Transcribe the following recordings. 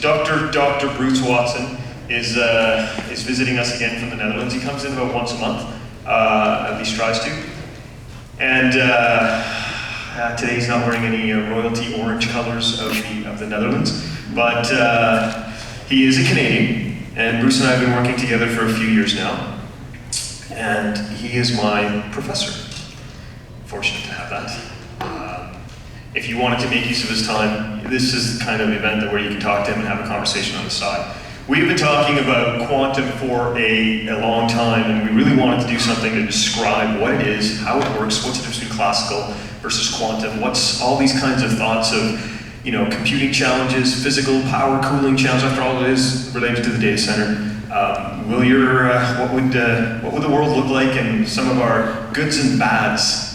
Dr. Bruce Watson is visiting us again from the Netherlands. He comes in about once a month, at least tries to. And today he's not wearing any royalty orange colors of the Netherlands, but he is a Canadian, and Bruce and I have been working together for a few years now. And he is my professor. Fortunate to have that. If you wanted to make use of his time, this is the kind of event where you can talk to him and have a conversation on the side. We've been talking about quantum for a long time, and we really wanted to do something to describe what it is, how it works, what's the difference between classical versus quantum, what's all these kinds of thoughts of, you know, computing challenges, physical power cooling challenges, after all it is related to the data center. What would the world look like, and some of our goods and bads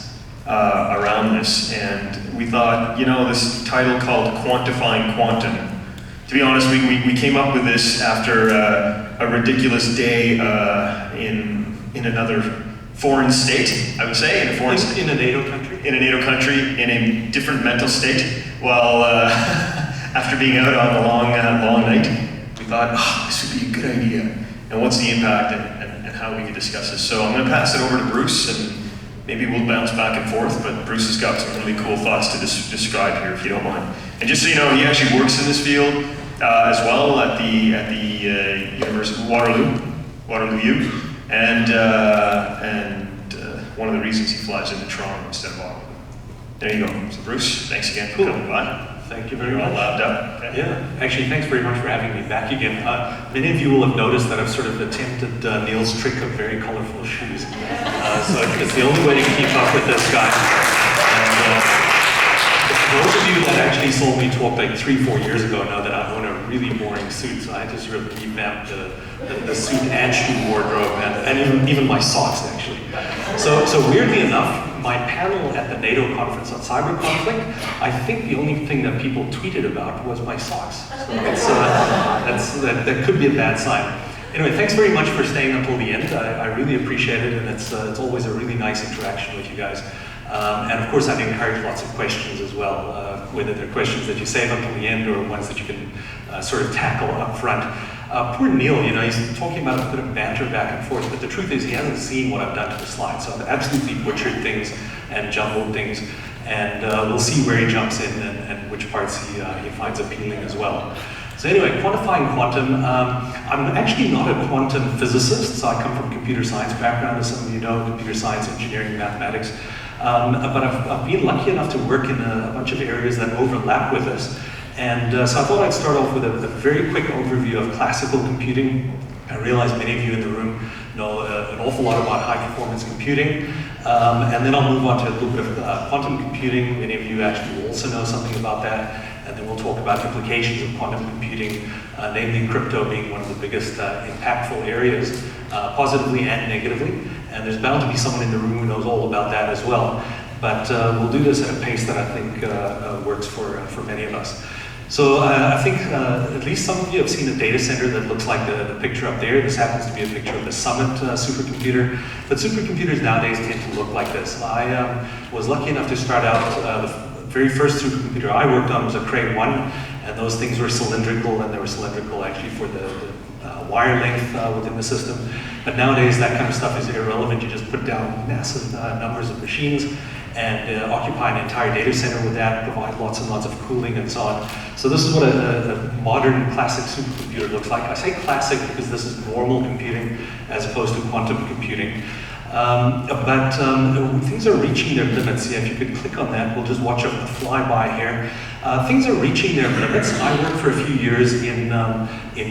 around this? And we thought, you know, this title called Quantifying Quantum. To be honest, we came up with this after a ridiculous day in another foreign state, I would say, in a NATO country. In a NATO country, in a different mental state. Well, after being out on a long night, we thought, oh, this would be a good idea. And what's the impact, and how we could discuss this. So I'm going to pass it over to Bruce, and maybe we'll bounce back and forth, but Bruce has got some really cool thoughts to describe here, if you don't mind. And just so you know, he actually works in this field as well at the University of Waterloo U, and one of the reasons he flies into Toronto instead of Ottawa. There you go. So Bruce, thanks again for coming by. Thank you very You're much. all labbed up. Okay. Yeah, actually, thanks very much for having me back again. Many of you will have noticed that I've sort of attempted Neal's trick of very colorful shoes. So it's the only way to keep up with this guy. And, those of you that actually saw me talk like 3-4 years ago know that I own a really boring suit, so I had to sort of revamp the suit and shoe wardrobe, and even my socks, actually. So weirdly enough, my panel at the NATO conference on cyber conflict, I think the only thing that people tweeted about was my socks. So that could be a bad sign. Anyway, thanks very much for staying until the end. I really appreciate it, and it's always a really nice interaction with you guys. And of course, I'd encourage lots of questions as well, whether they're questions that you save until the end or ones that you can sort of tackle up front. Poor Neal, you know, he's talking about a bit of banter back and forth, but the truth is he hasn't seen what I've done to the slides, so I've absolutely butchered things and jumbled things, and we'll see where he jumps in and which parts he finds appealing as well. So anyway, quantifying quantum. I'm actually not a quantum physicist, so I come from a computer science background, as some of you know, computer science, engineering, mathematics. But I've been lucky enough to work in a bunch of areas that overlap with this. And so I thought I'd start off with a very quick overview of classical computing. I realize many of you in the room know an awful lot about high-performance computing. And then I'll move on to a little bit of quantum computing. Many of you actually will also know something about that. And then we'll talk about implications of quantum computing, namely crypto being one of the biggest impactful areas, positively and negatively. And there's bound to be someone in the room who knows all about that as well. But we'll do this at a pace that I think works for many of us. So I think at least some of you have seen a data center that looks like the picture up there. This happens to be a picture of the Summit supercomputer. But supercomputers nowadays tend to look like this. I was lucky enough to start out, the very first supercomputer I worked on was a Cray 1, and those things were cylindrical, and they were cylindrical actually for the wire length within the system. But nowadays that kind of stuff is irrelevant. You just put down massive numbers of machines and occupy an entire data center with that, provide lots and lots of cooling and so on. So this is what a modern classic supercomputer looks like. I say classic because this is normal computing as opposed to quantum computing. But things are reaching their limits. Yeah, if you could click on that, we'll just watch a flyby here. Things are reaching their limits. I worked for a few years in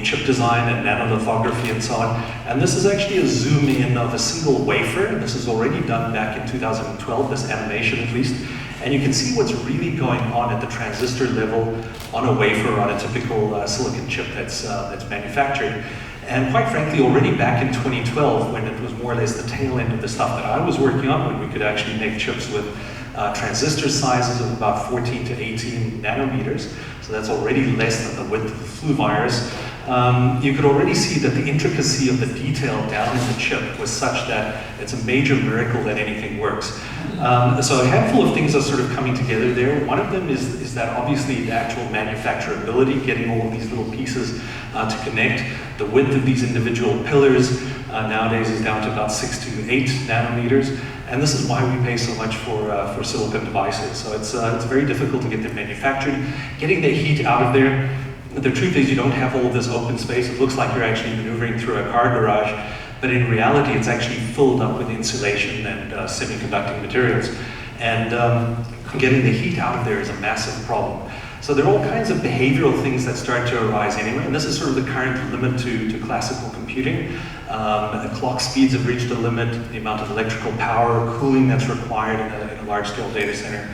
chip design and nanolithography and so on. And this is actually a zoom in of a single wafer. This is already done back in 2012, this animation at least. And you can see what's really going on at the transistor level on a wafer on a typical silicon chip that's manufactured. And quite frankly, already back in 2012, when it was more or less the tail end of the stuff that I was working on, when we could actually make chips with transistor sizes of about 14 to 18 nanometers, so that's already less than the width of the flu virus. you could already see that the intricacy of the detail down in the chip was such that it's a major miracle that anything works. So a handful of things are sort of coming together there. One of them is that obviously the actual manufacturability, getting all of these little pieces to connect. The width of these individual pillars nowadays is down to about 6 to 8 nanometers. And this is why we pay so much for silicon devices. So it's very difficult to get them manufactured. Getting the heat out of there. The truth is you don't have all of this open space. It looks like you're actually maneuvering through a car garage, but in reality it's actually filled up with insulation and semiconducting materials. And getting the heat out of there is a massive problem. So there are all kinds of behavioral things that start to arise anyway, and this is sort of the current limit to classical computing. Clock speeds have reached a limit, the amount of electrical power, cooling that's required in a large-scale data center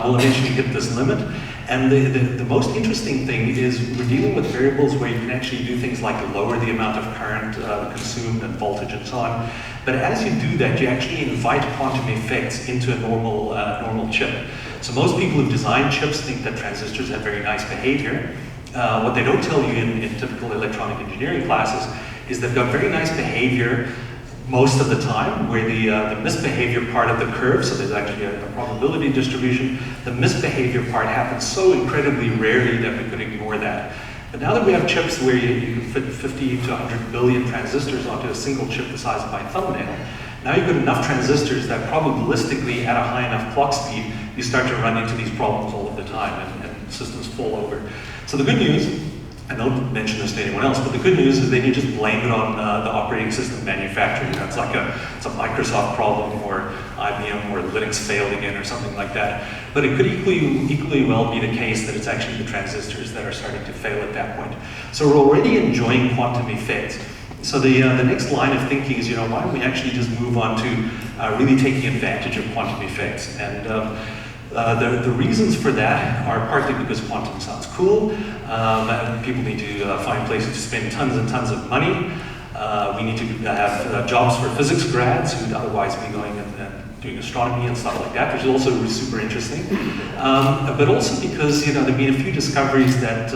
will eventually hit this limit. And the most interesting thing is we're dealing with variables where you can actually do things like lower the amount of current consumed and voltage and so on. But as you do that, you actually invite quantum effects into a normal chip. So most people who've designed chips think that transistors have very nice behavior. What they don't tell you in typical electronic engineering classes is they've got very nice behavior most of the time, where the misbehavior part of the curve, so there's actually a probability distribution, the misbehavior part happens so incredibly rarely that we could ignore that. But now that we have chips where you can fit 50 to 100 billion transistors onto a single chip the size of my thumbnail, now you've got enough transistors that probabilistically at a high enough clock speed, you start to run into these problems all of the time and systems fall over. So the good news, I don't mention this to anyone else, but the good news is then you just blame it on the operating system manufacturer. You know, it's a Microsoft problem, or IBM, or Linux failed again, or something like that. But it could equally well be the case that it's actually the transistors that are starting to fail at that point. So we're already enjoying quantum effects. So the next line of thinking is, why don't we actually just move on to really taking advantage of quantum effects? And the reasons for that are partly because quantum sounds cool. People need to find places to spend tons and tons of money. We need to have jobs for physics grads who'd otherwise be going and doing astronomy and stuff like that, which is also super interesting. But also because there have been a few discoveries that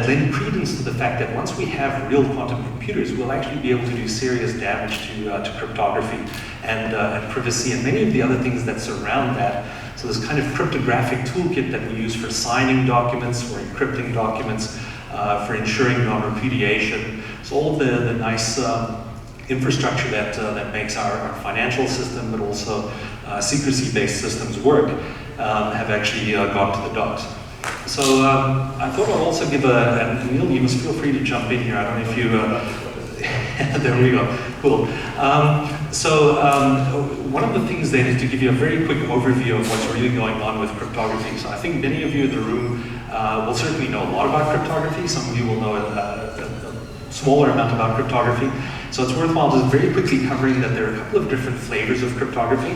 lend credence to the fact that once we have real quantum computers, we'll actually be able to do serious damage to cryptography and privacy and many of the other things that surround that. So this kind of cryptographic toolkit that we use for signing documents, for encrypting documents, for ensuring non-repudiation. So all of the nice infrastructure that makes our financial system, but also secrecy-based systems work, have actually gone to the dogs. So I thought I'd also give and Neal, you must feel free to jump in here. I don't know if you, there we go, cool. One of the things then is to give you a very quick overview of what's really going on with cryptography. So I think many of you in the room will certainly know a lot about cryptography. Some of you will know a smaller amount about cryptography. So it's worthwhile just very quickly covering that there are a couple of different flavors of cryptography.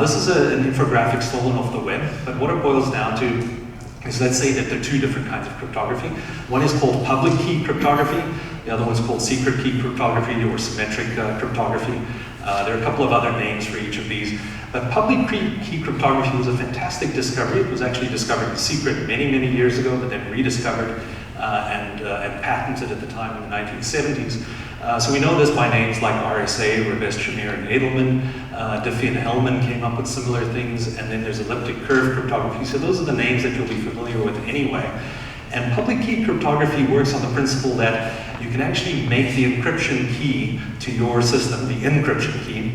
This is an infographic stolen off the web, but what it boils down to is, let's say that there are two different kinds of cryptography. One is called public key cryptography. The other one's called secret key cryptography or symmetric cryptography. There are a couple of other names for each of these. But public key cryptography was a fantastic discovery. It was actually discovered in secret many, many years ago, but then rediscovered and patented at the time in the 1970s. So we know this by names like RSA, Rivest, Shamir, and Edelman. Diffie and Hellman came up with similar things, and then there's elliptic curve cryptography. So those are the names that you'll be familiar with anyway. And public key cryptography works on the principle that you can actually make the encryption key to your system, the encryption key,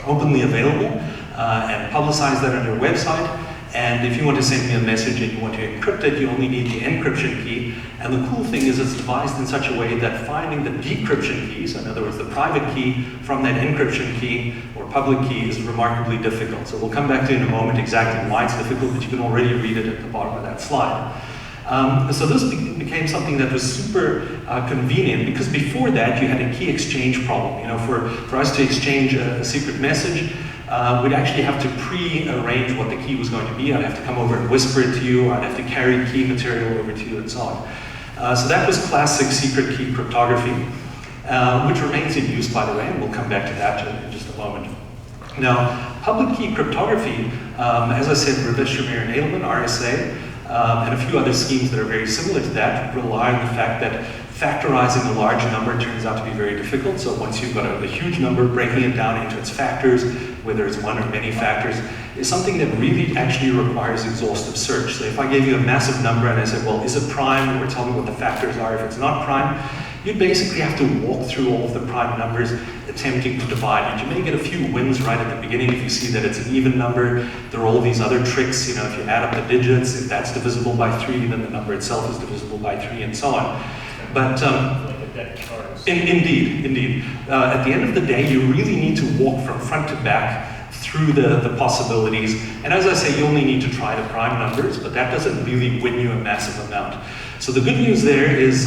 openly available, and publicize that on your website. And if you want to send me a message and you want to encrypt it, you only need the encryption key. And the cool thing is it's devised in such a way that finding the decryption key, so in other words, the private key from that encryption key or public key, is remarkably difficult. So we'll come back to in a moment exactly why it's difficult, but you can already read it at the bottom of that slide. So this became something that was super convenient, because before that you had a key exchange problem. For us to exchange a secret message, we'd actually have to pre-arrange what the key was going to be. I'd have to come over and whisper it to you, I'd have to carry key material over to you, and so on. So that was classic secret key cryptography, which remains in use, by the way, and we'll come back to that in just a moment. Now, public key cryptography, as I said, Rivest, Shamir, and Edelman, RSA, and a few other schemes that are very similar to that rely on the fact that factorizing a large number turns out to be very difficult. So once you've got a huge number, breaking it down into its factors, whether it's one or many factors, is something that really actually requires exhaustive search. So if I gave you a massive number and I said, well, is it prime, or tell me what the factors are if it's not prime, you'd basically have to walk through all of the prime numbers attempting to divide it. You may get a few wins right at the beginning if you see that it's an even number. There are all these other tricks, you know, if you add up the digits, if that's divisible by 3, then the number itself is divisible by 3, and so on. But indeed. At the end of the day, you really need to walk from front to back through the possibilities. And as I say, you only need to try the prime numbers, but that doesn't really win you a massive amount. So the good news there is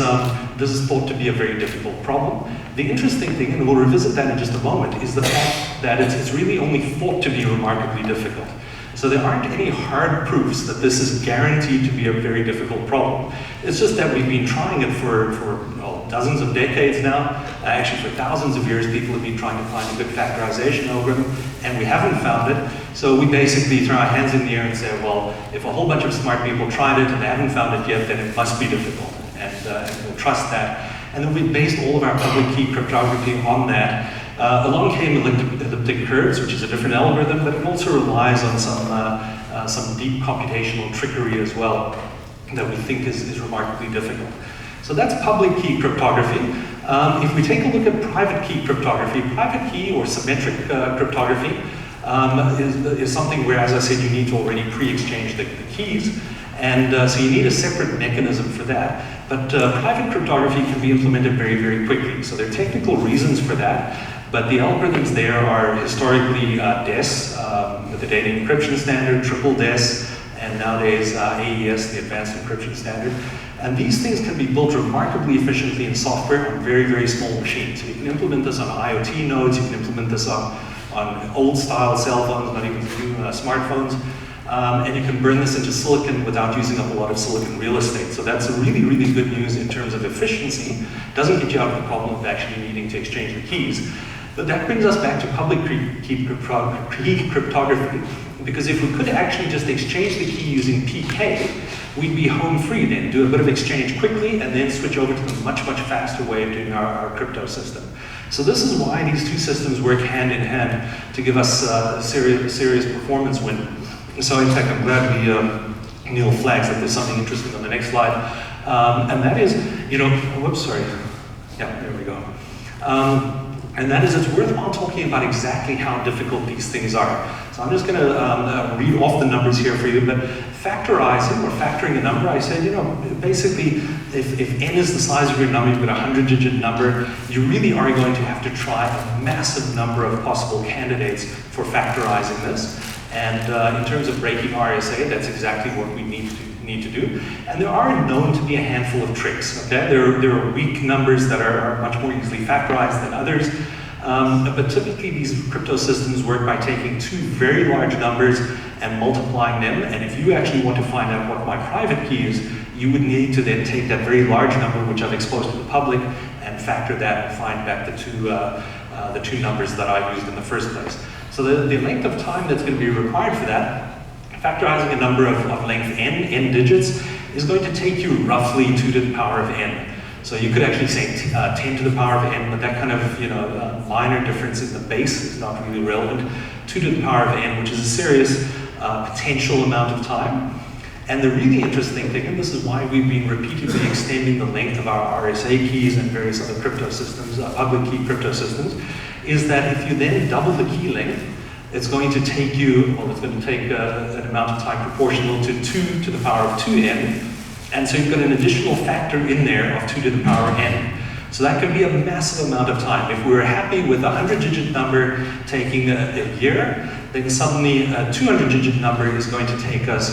this is thought to be a very difficult problem. The interesting thing, and we'll revisit that in just a moment, is the fact that it's really only thought to be remarkably difficult. So there aren't any hard proofs that this is guaranteed to be a very difficult problem. It's just that we've been trying it for dozens of decades now. Actually, for thousands of years, people have been trying to find a good factorization algorithm, and we haven't found it. So we basically throw our hands in the air and say, well, if a whole bunch of smart people tried it and they haven't found it yet, then it must be difficult, and we'll trust that. And then we based all of our public key cryptography on that. Along came elliptic curves, which is a different algorithm, but it also relies on some deep computational trickery as well that we think is remarkably difficult. So that's public key cryptography. If we take a look at private key cryptography, private key or symmetric cryptography is something where, as I said, you need to already pre-exchange the keys. And so you need a separate mechanism for that. But private cryptography can be implemented very, very quickly. So there are technical reasons for that. But the algorithms there are historically DES, with the data encryption standard, triple DES, and nowadays AES, the advanced encryption standard. And these things can be built remarkably efficiently in software on very, very small machines. So you can implement this on IoT nodes, you can implement this on old style cell phones, not even new smartphones. And you can burn this into silicon without using up a lot of silicon real estate. So that's a really, really good news in terms of efficiency. Doesn't get you out of the problem of actually needing to exchange the keys. But that brings us back to public key cryptography, because if we could actually just exchange the key using PK, we'd be home free then, do a bit of exchange quickly, and then switch over to the much, much faster way of doing our crypto system. So this is why these two systems work hand in hand to give us a serious performance win. So in fact, I'm glad Neal flags that there's something interesting on the next slide. And that is, whoops, sorry. Yeah, there we go. And that is, it's worthwhile talking about exactly how difficult these things are. So I'm just going to read off the numbers here for you, but factorizing or factoring a number, I said, basically, if n is the size of your number, you've got a 100-digit number, you really are going to have to try a massive number of possible candidates for factorizing this. And in terms of breaking RSA, that's exactly what we need to do. And there are known to be a handful of tricks, okay? There are weak numbers that are much more easily factorized than others. But typically these crypto systems work by taking two very large numbers and multiplying them. And if you actually want to find out what my private key is, you would need to then take that very large number, which I've exposed to the public, and factor that and find back the two numbers that I used in the first place. So the length of time that's going to be required for that, factorizing a number of length n digits, is going to take you roughly 2 to the power of n. So you could actually say 10 to the power of n, but that kind of minor difference in the base is not really relevant. 2 to the power of n, which is a serious potential amount of time. And the really interesting thing, and this is why we've been repeatedly extending the length of our RSA keys and various other crypto systems, public key crypto systems, is that if you then double the key length, it's going to take you, well, it's going to take an amount of time proportional to 2 to the power of 2n. And so you've got an additional factor in there of 2 to the power n. So that can be a massive amount of time. If we were happy with a 100-digit number taking a year, then suddenly a 200-digit number is going to take us,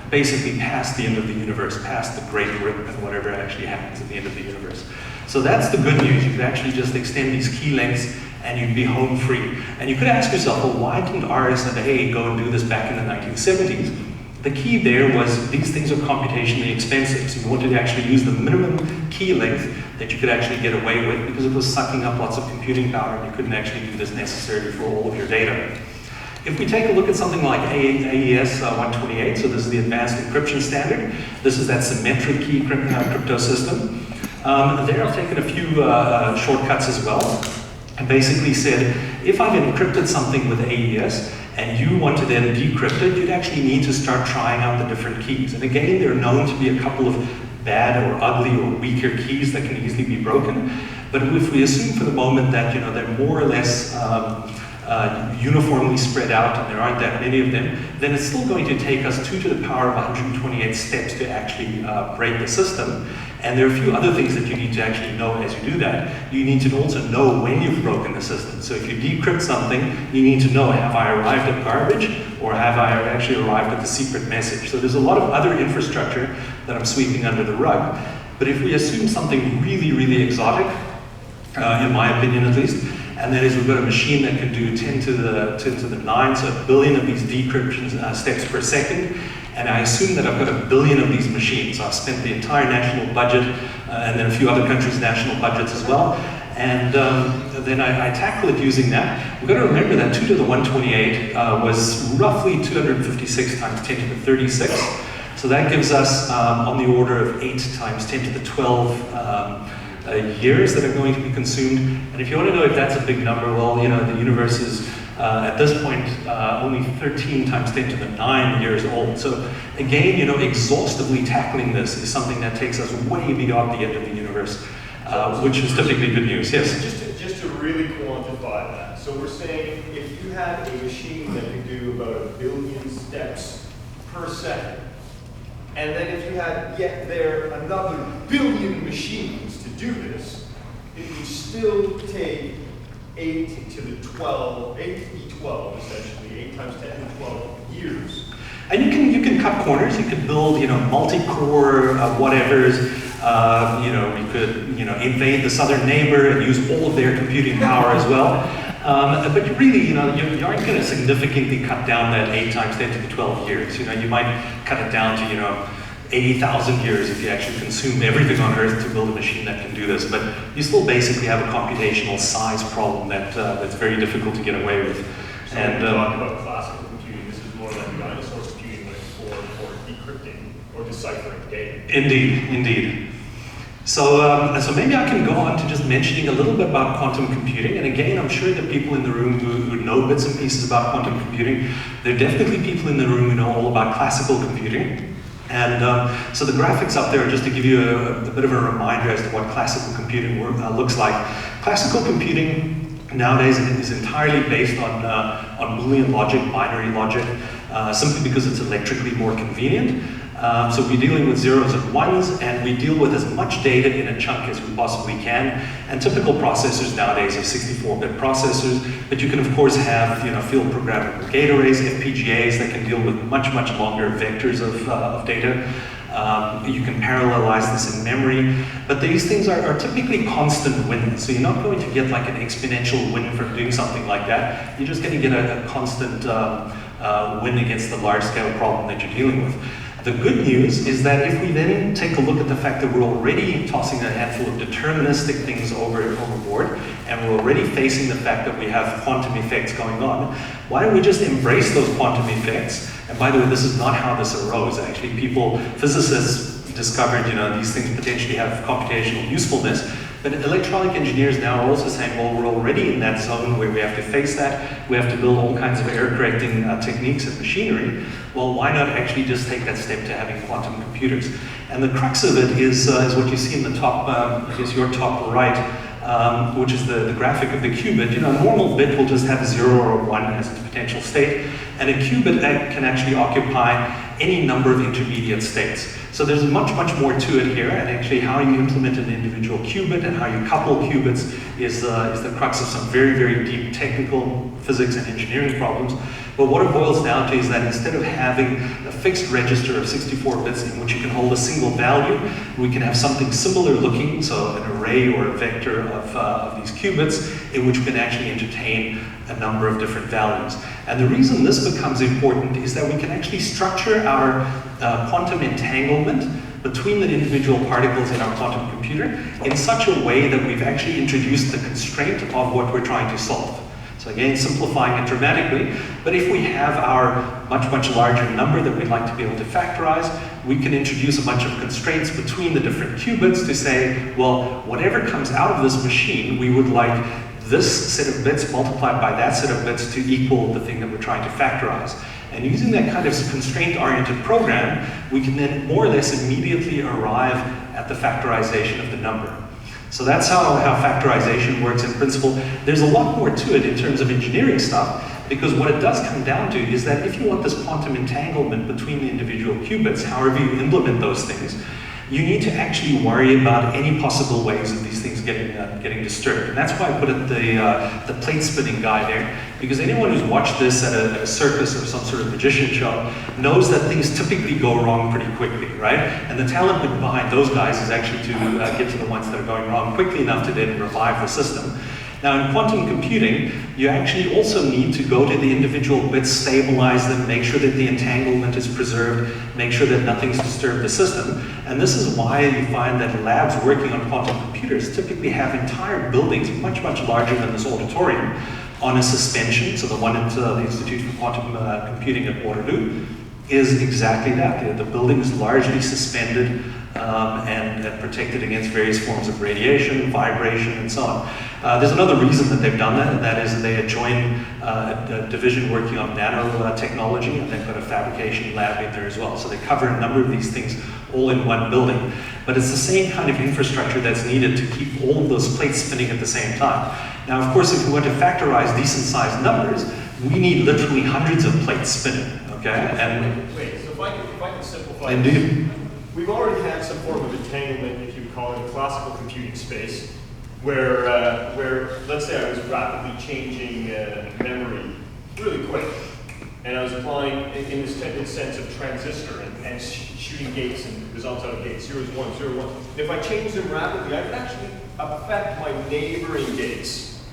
basically past the end of the universe, past the Great Rip and whatever actually happens at the end of the universe. So that's the good news. You could actually just extend these key lengths and you'd be home free. And you could ask yourself, well, why didn't RSA go and do this back in the 1970s? The key there was these things are computationally expensive. So you wanted to actually use the minimum key length that you could actually get away with because it was sucking up lots of computing power and you couldn't actually do this necessarily for all of your data. If we take a look at something like AES 128, so this is the advanced encryption standard, this is that symmetric key crypto system. There I've taken a few shortcuts as well, and basically said, if I've encrypted something with AES, and you want to then decrypt it, you'd actually need to start trying out the different keys. And again, there are known to be a couple of bad or ugly or weaker keys that can easily be broken. But if we assume for the moment that they're more or less uniformly spread out and there aren't that many of them, then it's still going to take us 2 to the power of 128 steps to actually break the system. And there are a few other things that you need to actually know as you do that. You need to also know when you've broken the system. So if you decrypt something, you need to know, have I arrived at garbage or have I actually arrived at the secret message? So there's a lot of other infrastructure that I'm sweeping under the rug. But if we assume something really, really exotic, in my opinion at least, and that is we've got a machine that can do 10 to the 9, so 1 billion of these decryption steps per second. And I assume that I've got 1 billion of these machines. So I've spent the entire national budget, and then a few other countries' national budgets as well. And then I tackle it using that. We've got to remember that 2 to the 128 was roughly 256 times 10 to the 36. So that gives us on the order of 8 times 10 to the 12 years that are going to be consumed. And if you want to know if that's a big number, well, the universe is at this point only 13 times 10 to the 9 years old. So again, exhaustively tackling this is something that takes us way beyond the end of the universe, which is typically good news. Yes? Just to really quantify that. So we're saying if you had a machine that could do about 1 billion steps per second, and then if you had yet there another 1 billion machines to do this, it would still take 8 to the 12, 8 to the 12 essentially, 8 times 10 to the 12 years. And you can cut corners. You could build multi-core whatevers. We could invade the southern neighbor and use all of their computing power as well. But you really, you aren't going to significantly cut down that 8 times 10 to the 12 years. You might cut it down to 80,000 years if you actually consume everything on Earth to build a machine that can do this. But you still basically have a computational size problem that's very difficult to get away with. So when you talk about classical computing, this is more like dinosaur computing for decrypting or deciphering data. Indeed. So maybe I can go on to just mentioning a little bit about quantum computing. And again, I'm sure that people in the room who know bits and pieces about quantum computing, there are definitely people in the room who know all about classical computing. And so the graphics up there are just to give you a bit of a reminder as to what classical computing looks like. Classical computing nowadays is entirely based on Boolean logic, binary logic, simply because it's electrically more convenient. So we're dealing with zeros and ones, and we deal with as much data in a chunk as we possibly can. And typical processors nowadays are 64-bit processors, but you can of course have field programmable gate arrays, FPGAs that can deal with much longer vectors of data. You can parallelize this in memory, but these things are typically constant wins. So you're not going to get like an exponential win from doing something like that. You're just going to get a constant win against the large-scale problem that you're dealing with. The good news is that if we then take a look at the fact that we're already tossing a handful of deterministic things overboard, and we're already facing the fact that we have quantum effects going on, why don't we just embrace those quantum effects? And by the way, this is not how this arose. Actually, physicists discovered, these things potentially have computational usefulness. But electronic engineers now are also saying, well, we're already in that zone where we have to face that. We have to build all kinds of error-correcting techniques and machinery. Well, why not actually just take that step to having quantum computers? And the crux of it is what you see in the top, your top right, which is the graphic of the qubit. A normal bit will just have 0 or 1 as its potential state, and a qubit can actually occupy any number of intermediate states. So there's much more to it here, and actually how you implement an individual qubit and how you couple qubits is the crux of some very deep technical physics and engineering problems. But what it boils down to is that instead of having a fixed register of 64 bits in which you can hold a single value, we can have something similar looking, so an array or a vector of these qubits, in which we can actually entertain a number of different values. And the reason this becomes important is that we can actually structure our quantum entanglement between the individual particles in our quantum computer in such a way that we've actually introduced the constraint of what we're trying to solve. So again, simplifying it dramatically, but if we have our much larger number that we'd like to be able to factorize, we can introduce a bunch of constraints between the different qubits to say, well, whatever comes out of this machine, we would like this set of bits multiplied by that set of bits to equal the thing that we're trying to factorize. And using that kind of constraint-oriented program, we can then more or less immediately arrive at the factorization of the number. So that's how factorization works in principle. There's a lot more to it in terms of engineering stuff, because what it does come down to is that if you want this quantum entanglement between the individual qubits, however you implement those things, you need to actually worry about any possible ways of these things getting disturbed. And that's why I put it the plate spinning guy there, because anyone who's watched this at a circus or some sort of magician show knows that things typically go wrong pretty quickly, right? And the talent behind those guys is actually to get to the ones that are going wrong quickly enough to then revive the system. Now in quantum computing, you actually also need to go to the individual bits, stabilize them, make sure that the entanglement is preserved, make sure that nothing's disturbed the system. And this is why you find that labs working on quantum computers typically have entire buildings much larger than this auditorium on a suspension. So the one at the Institute for Quantum Computing at Waterloo is exactly that. The building is largely suspended and protected against various forms of radiation, vibration, and so on. There's another reason that they've done that, and that is that they joined a division working on nanotechnology, and they've got a fabrication lab in there as well. So they cover a number of these things all in one building. But it's the same kind of infrastructure that's needed to keep all of those plates spinning at the same time. Now, of course, if we want to factorize decent-sized numbers, we need literally hundreds of plates spinning, okay? And wait, so if I can simplify indeed. We've already had some form of entanglement, if you call it, in classical computing space, where let's say I was rapidly changing memory really quick, and I was applying in this sense of transistor and shooting gates and results out of gates, 0 is 1, 0, 1. And if I change them rapidly, I could actually affect my neighboring gates.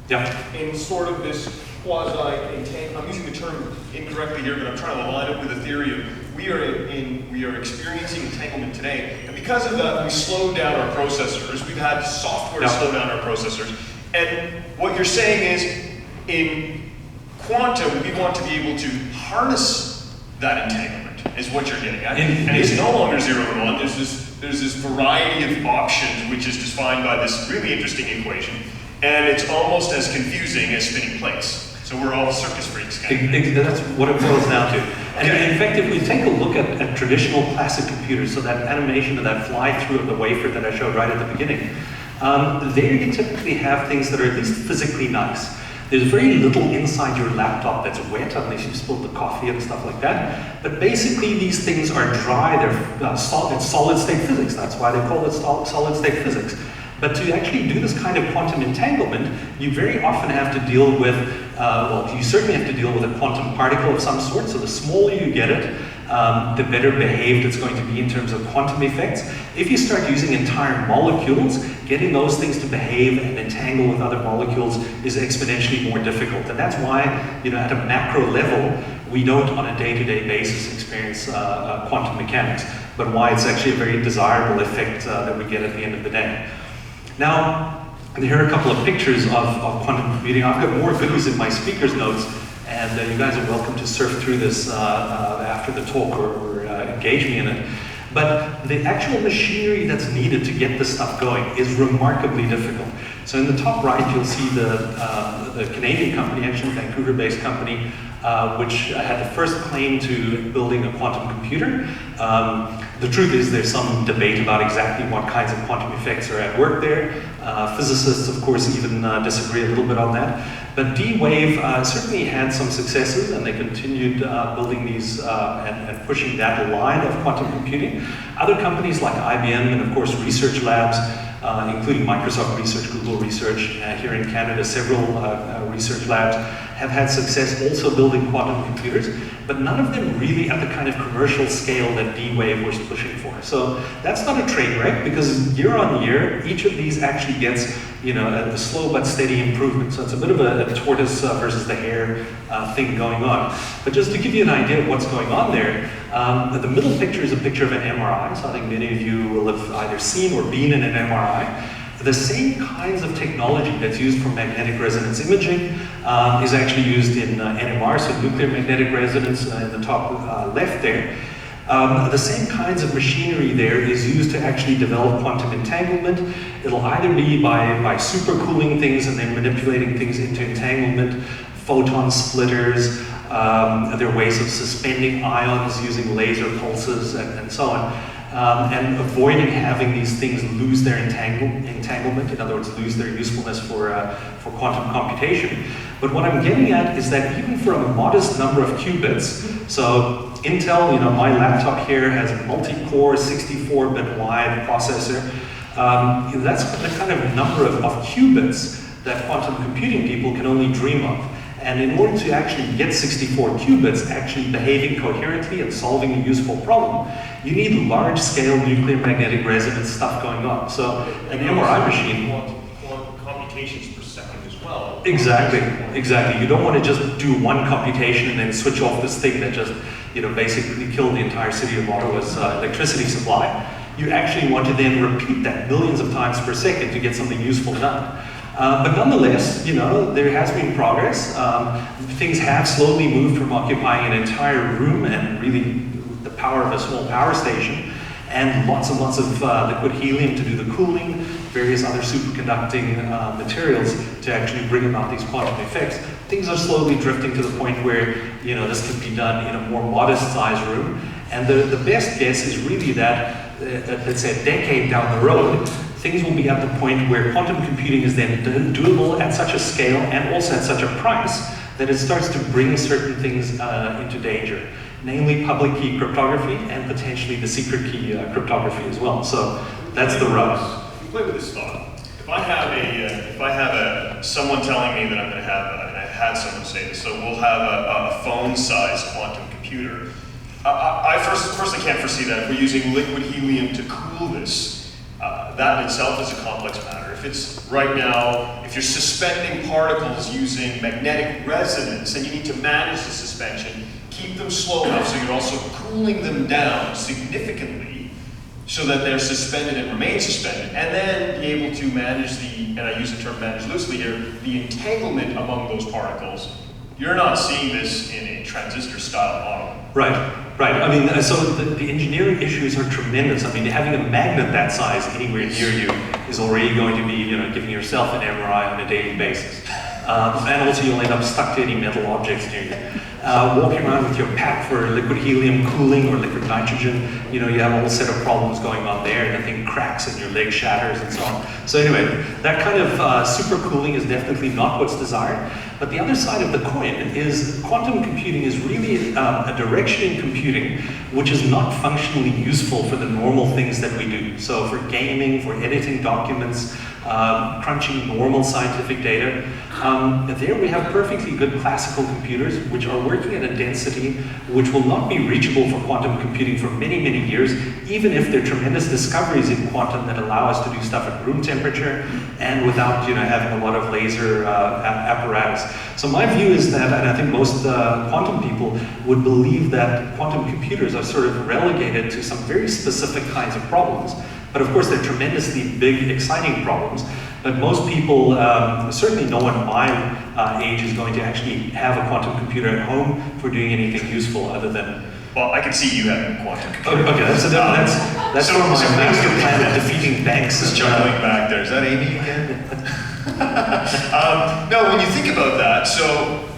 Yeah. In sort of this quasi-entanglement. I'm using the term incorrectly here, but I'm trying to line up with the theory of we are experiencing entanglement today, and because of that, we slowed down our processors. We've had software to slow down our processors. And what you're saying is, in quantum, we want to be able to harness that entanglement, is what you're getting at. And it's no longer 0 and 1. There's this variety of options, which is defined by this really interesting equation. And it's almost as confusing as spinning plates. So we're all circus freaks. That's what it boils down to. And in fact, if we take a look at traditional classic computers, so that animation of that fly-through of the wafer that I showed right at the beginning, there you typically have things that are at least physically nice. There's very little inside your laptop that's wet, unless you spilled the coffee and stuff like that. But basically, these things are dry. They're it's solid-state physics. That's why they call it solid-state physics. But to actually do this kind of quantum entanglement, you very often have to deal with, well, you certainly have to deal with a quantum particle of some sort. So the smaller you get it, the better behaved it's going to be in terms of quantum effects. If you start using entire molecules, getting those things to behave and entangle with other molecules is exponentially more difficult. And that's why, at a macro level, we don't on a day-to-day basis experience quantum mechanics, but why it's actually a very desirable effect that we get at the end of the day. Now, here are a couple of pictures of quantum computing. I've got more goodies in my speaker's notes, and you guys are welcome to surf through this after the talk or engage me in it. But the actual machinery that's needed to get this stuff going is remarkably difficult. So in the top right, you'll see the Canadian company, actually a Vancouver-based company, which had the first claim to building a quantum computer. The truth is there's some debate about exactly what kinds of quantum effects are at work there. Physicists, of course, even disagree a little bit on that. But D-Wave certainly had some successes, and they continued building these and pushing that line of quantum computing. Other companies like IBM and, of course, research labs, including Microsoft Research, Google Research, here in Canada, several research labs have had success also building quantum computers, but none of them really at the kind of commercial scale that D-Wave was pushing for. So that's not a train wreck, because year on year, each of these actually gets, a slow but steady improvement. So it's a bit of a tortoise versus the hare thing going on. But just to give you an idea of what's going on there, the middle picture is a picture of an MRI. So I think many of you will have either seen or been in an MRI. The same kinds of technology that's used for magnetic resonance imaging is actually used in NMR, so nuclear magnetic resonance in the top left there. The same kinds of machinery there is used to actually develop quantum entanglement. It'll either be by supercooling things and then manipulating things into entanglement, photon splitters, there are ways of suspending ions using laser pulses and so on. And avoiding having these things lose their entanglement, in other words, lose their usefulness for quantum computation. But what I'm getting at is that even for a modest number of qubits, so Intel, you know, my laptop here has a multi-core 64-bit wide processor. That's the kind of number of qubits that quantum computing people can only dream of. And in order to actually get 64 qubits actually behaving coherently and solving a useful problem, you need large-scale nuclear magnetic resonance stuff going on. So an MRI machine... Quantum computations per second as well. Exactly, exactly. You don't want to just do one computation and then switch off this thing that just, you know, basically killed the entire city of Ottawa's electricity supply. You actually want to then repeat that millions of times per second to get something useful done. But nonetheless, you know, there has been progress. Things have slowly moved from occupying an entire room and really the power of a small power station, and lots of liquid helium to do the cooling, various other superconducting materials to actually bring about these quantum effects. Things are slowly drifting to the point where, you know, this can be done in a more modest size room. And the best guess is really that, let's say a decade down the road, things will be at the point where quantum computing is then doable at such a scale and also at such a price that it starts to bring certain things into danger, namely public key cryptography and potentially the secret key cryptography as well. So that's the rub. You play with this thought. If I have someone telling me that I'm going to have, and I've had someone say this, so we'll have a phone-sized quantum computer. I firstly can't foresee that if we're using liquid helium to cool this. That in itself is a complex matter. If it's right now, if you're suspending particles using magnetic resonance and you need to manage the suspension, keep them slow enough so you're also cooling them down significantly so that they're suspended and remain suspended, and then be able to manage the, and I use the term manage loosely here, the entanglement among those particles. You're not seeing this in a transistor style model. Right. Right, I mean, so the engineering issues are tremendous. I mean, having a magnet that size anywhere near you is already going to be, you know, giving yourself an MRI on a daily basis. And also you'll end up stuck to any metal objects near you. Walking around with your pack for liquid helium cooling or liquid nitrogen, you know, you have a whole set of problems going on there, and the thing cracks and your leg shatters and so on. So anyway, that kind of supercooling is definitely not what's desired. But the other side of the coin is quantum computing is really a direction in computing which is not functionally useful for the normal things that we do. So for gaming, for editing documents, crunching normal scientific data, there we have perfectly good classical computers which are working at a density which will not be reachable for quantum computing for many, many years, even if there are tremendous discoveries in quantum that allow us to do stuff at room temperature and without, you know, having a lot of laser apparatus. So my view is that, and I think most quantum people would believe that quantum computers are sort of relegated to some very specific kinds of problems. But of course, they're tremendously big, exciting problems. But most people, certainly no one my age is going to actually have a quantum computer at home for doing anything useful other than... Well, I can see you having a quantum computer. Okay, that's for my master plan of defeating banks. Just chuckling back there. Is that Amy again? No, when you think about that, so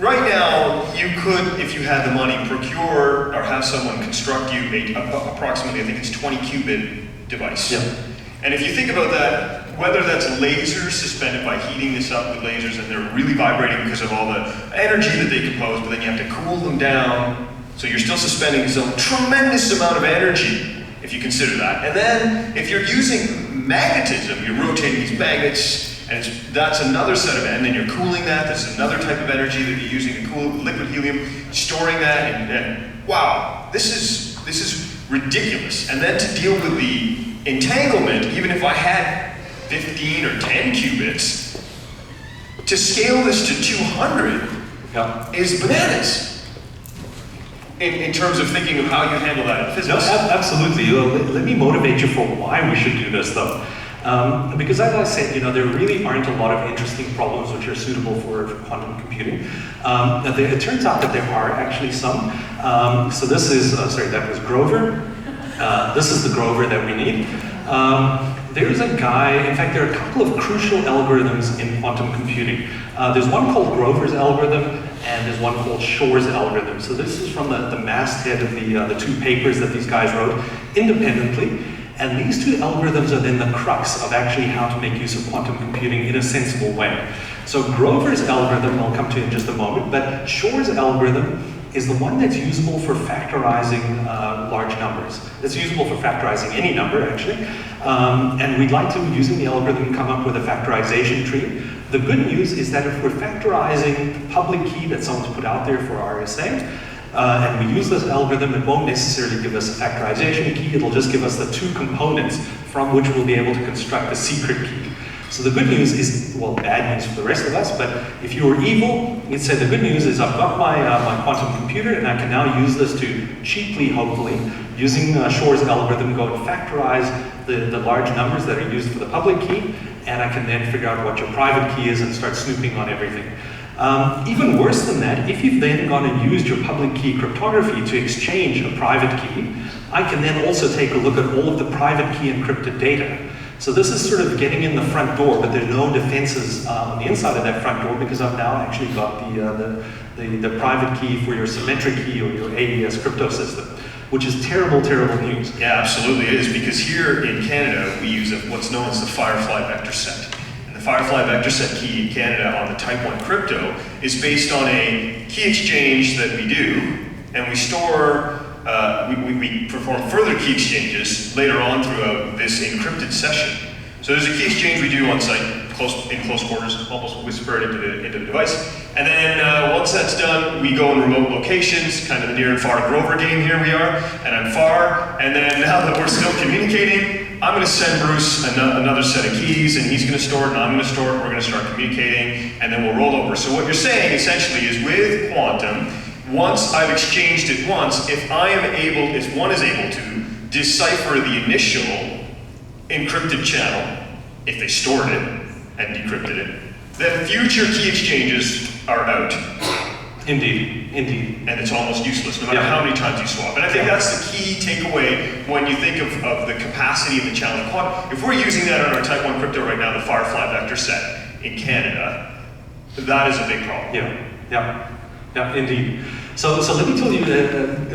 right now you could, if you had the money, procure or have someone construct you approximately, I think it's 20 qubit device. Yep. And if you think about that, whether that's lasers suspended by heating this up with lasers and they're really vibrating because of all the energy that they compose, but then you have to cool them down, so you're still suspending some tremendous amount of energy, if you consider that. And then if you're using magnetism, you're rotating these magnets, and that's another set of, and then you're cooling that, that's another type of energy that you're using to cool liquid helium, storing that, and wow, this is ridiculous. And then to deal with the entanglement, even if I had 15 or 10 qubits, to scale this to 200 is bananas. In terms of thinking of how you handle that in physics. No, absolutely. Let me motivate you for why we should do this, though. Because as I said, there really aren't a lot of interesting problems which are suitable for quantum computing. It turns out that there are actually some. So this is, sorry, that was Grover. This is the Grover that we need. There's a guy, in fact, there are a couple of crucial algorithms in quantum computing. There's one called Grover's algorithm, and there's one called Shor's algorithm. So this is from the masthead of the two papers that these guys wrote independently. And these two algorithms are then the crux of actually how to make use of quantum computing in a sensible way. So Grover's algorithm, I'll come to in just a moment, but Shor's algorithm is the one that's usable for factorizing large numbers. It's usable for factorizing any number, actually. And we'd like to, using the algorithm, come up with a factorization tree. The good news is that if we're factorizing the public key that someone's put out there for RSA, and we use this algorithm, it won't necessarily give us a factorization key, it'll just give us the two components from which we'll be able to construct a secret key. So the good news is, well, bad news for the rest of us, but if you were evil, you'd say the good news is I've got my quantum computer and I can now use this to cheaply, hopefully, using Shor's algorithm, go and factorize the large numbers that are used for the public key, and I can then figure out what your private key is and start snooping on everything. Even worse than that, if you've then gone and used your public key cryptography to exchange a private key, I can then also take a look at all of the private key encrypted data. So this is sort of getting in the front door, but there are no defenses on the inside of that front door because I've now actually got the private key for your symmetric key or your AES crypto system, which is terrible, terrible news. Yeah, absolutely it is, because here in Canada, we use what's known as the Firefly vector set. And the Firefly vector set key in Canada on the Type 1 crypto is based on a key exchange that we do, and we store we perform further key exchanges later on throughout this encrypted session. So there's a key exchange we do on site, in close quarters, almost whisper it into the device. And then once that's done, we go in remote locations, kind of the near and far Grover game here we are, and I'm far. And then now that we're still communicating, I'm gonna send Bruce another set of keys, and he's gonna store it, and I'm gonna store it, we're gonna start communicating, and then we'll roll over. So what you're saying essentially is with quantum, once I've exchanged it once, if one is able to decipher the initial encrypted channel, if they stored it and decrypted it, then future key exchanges are out. Indeed, indeed. And it's almost useless, no matter how many times you swap. And I think that's the key takeaway when you think of the capacity of the channel of quantum. If we're using that on our Type 1 crypto right now, the Firefly vector set in Canada, that is a big problem. Yeah, indeed. So let me tell you,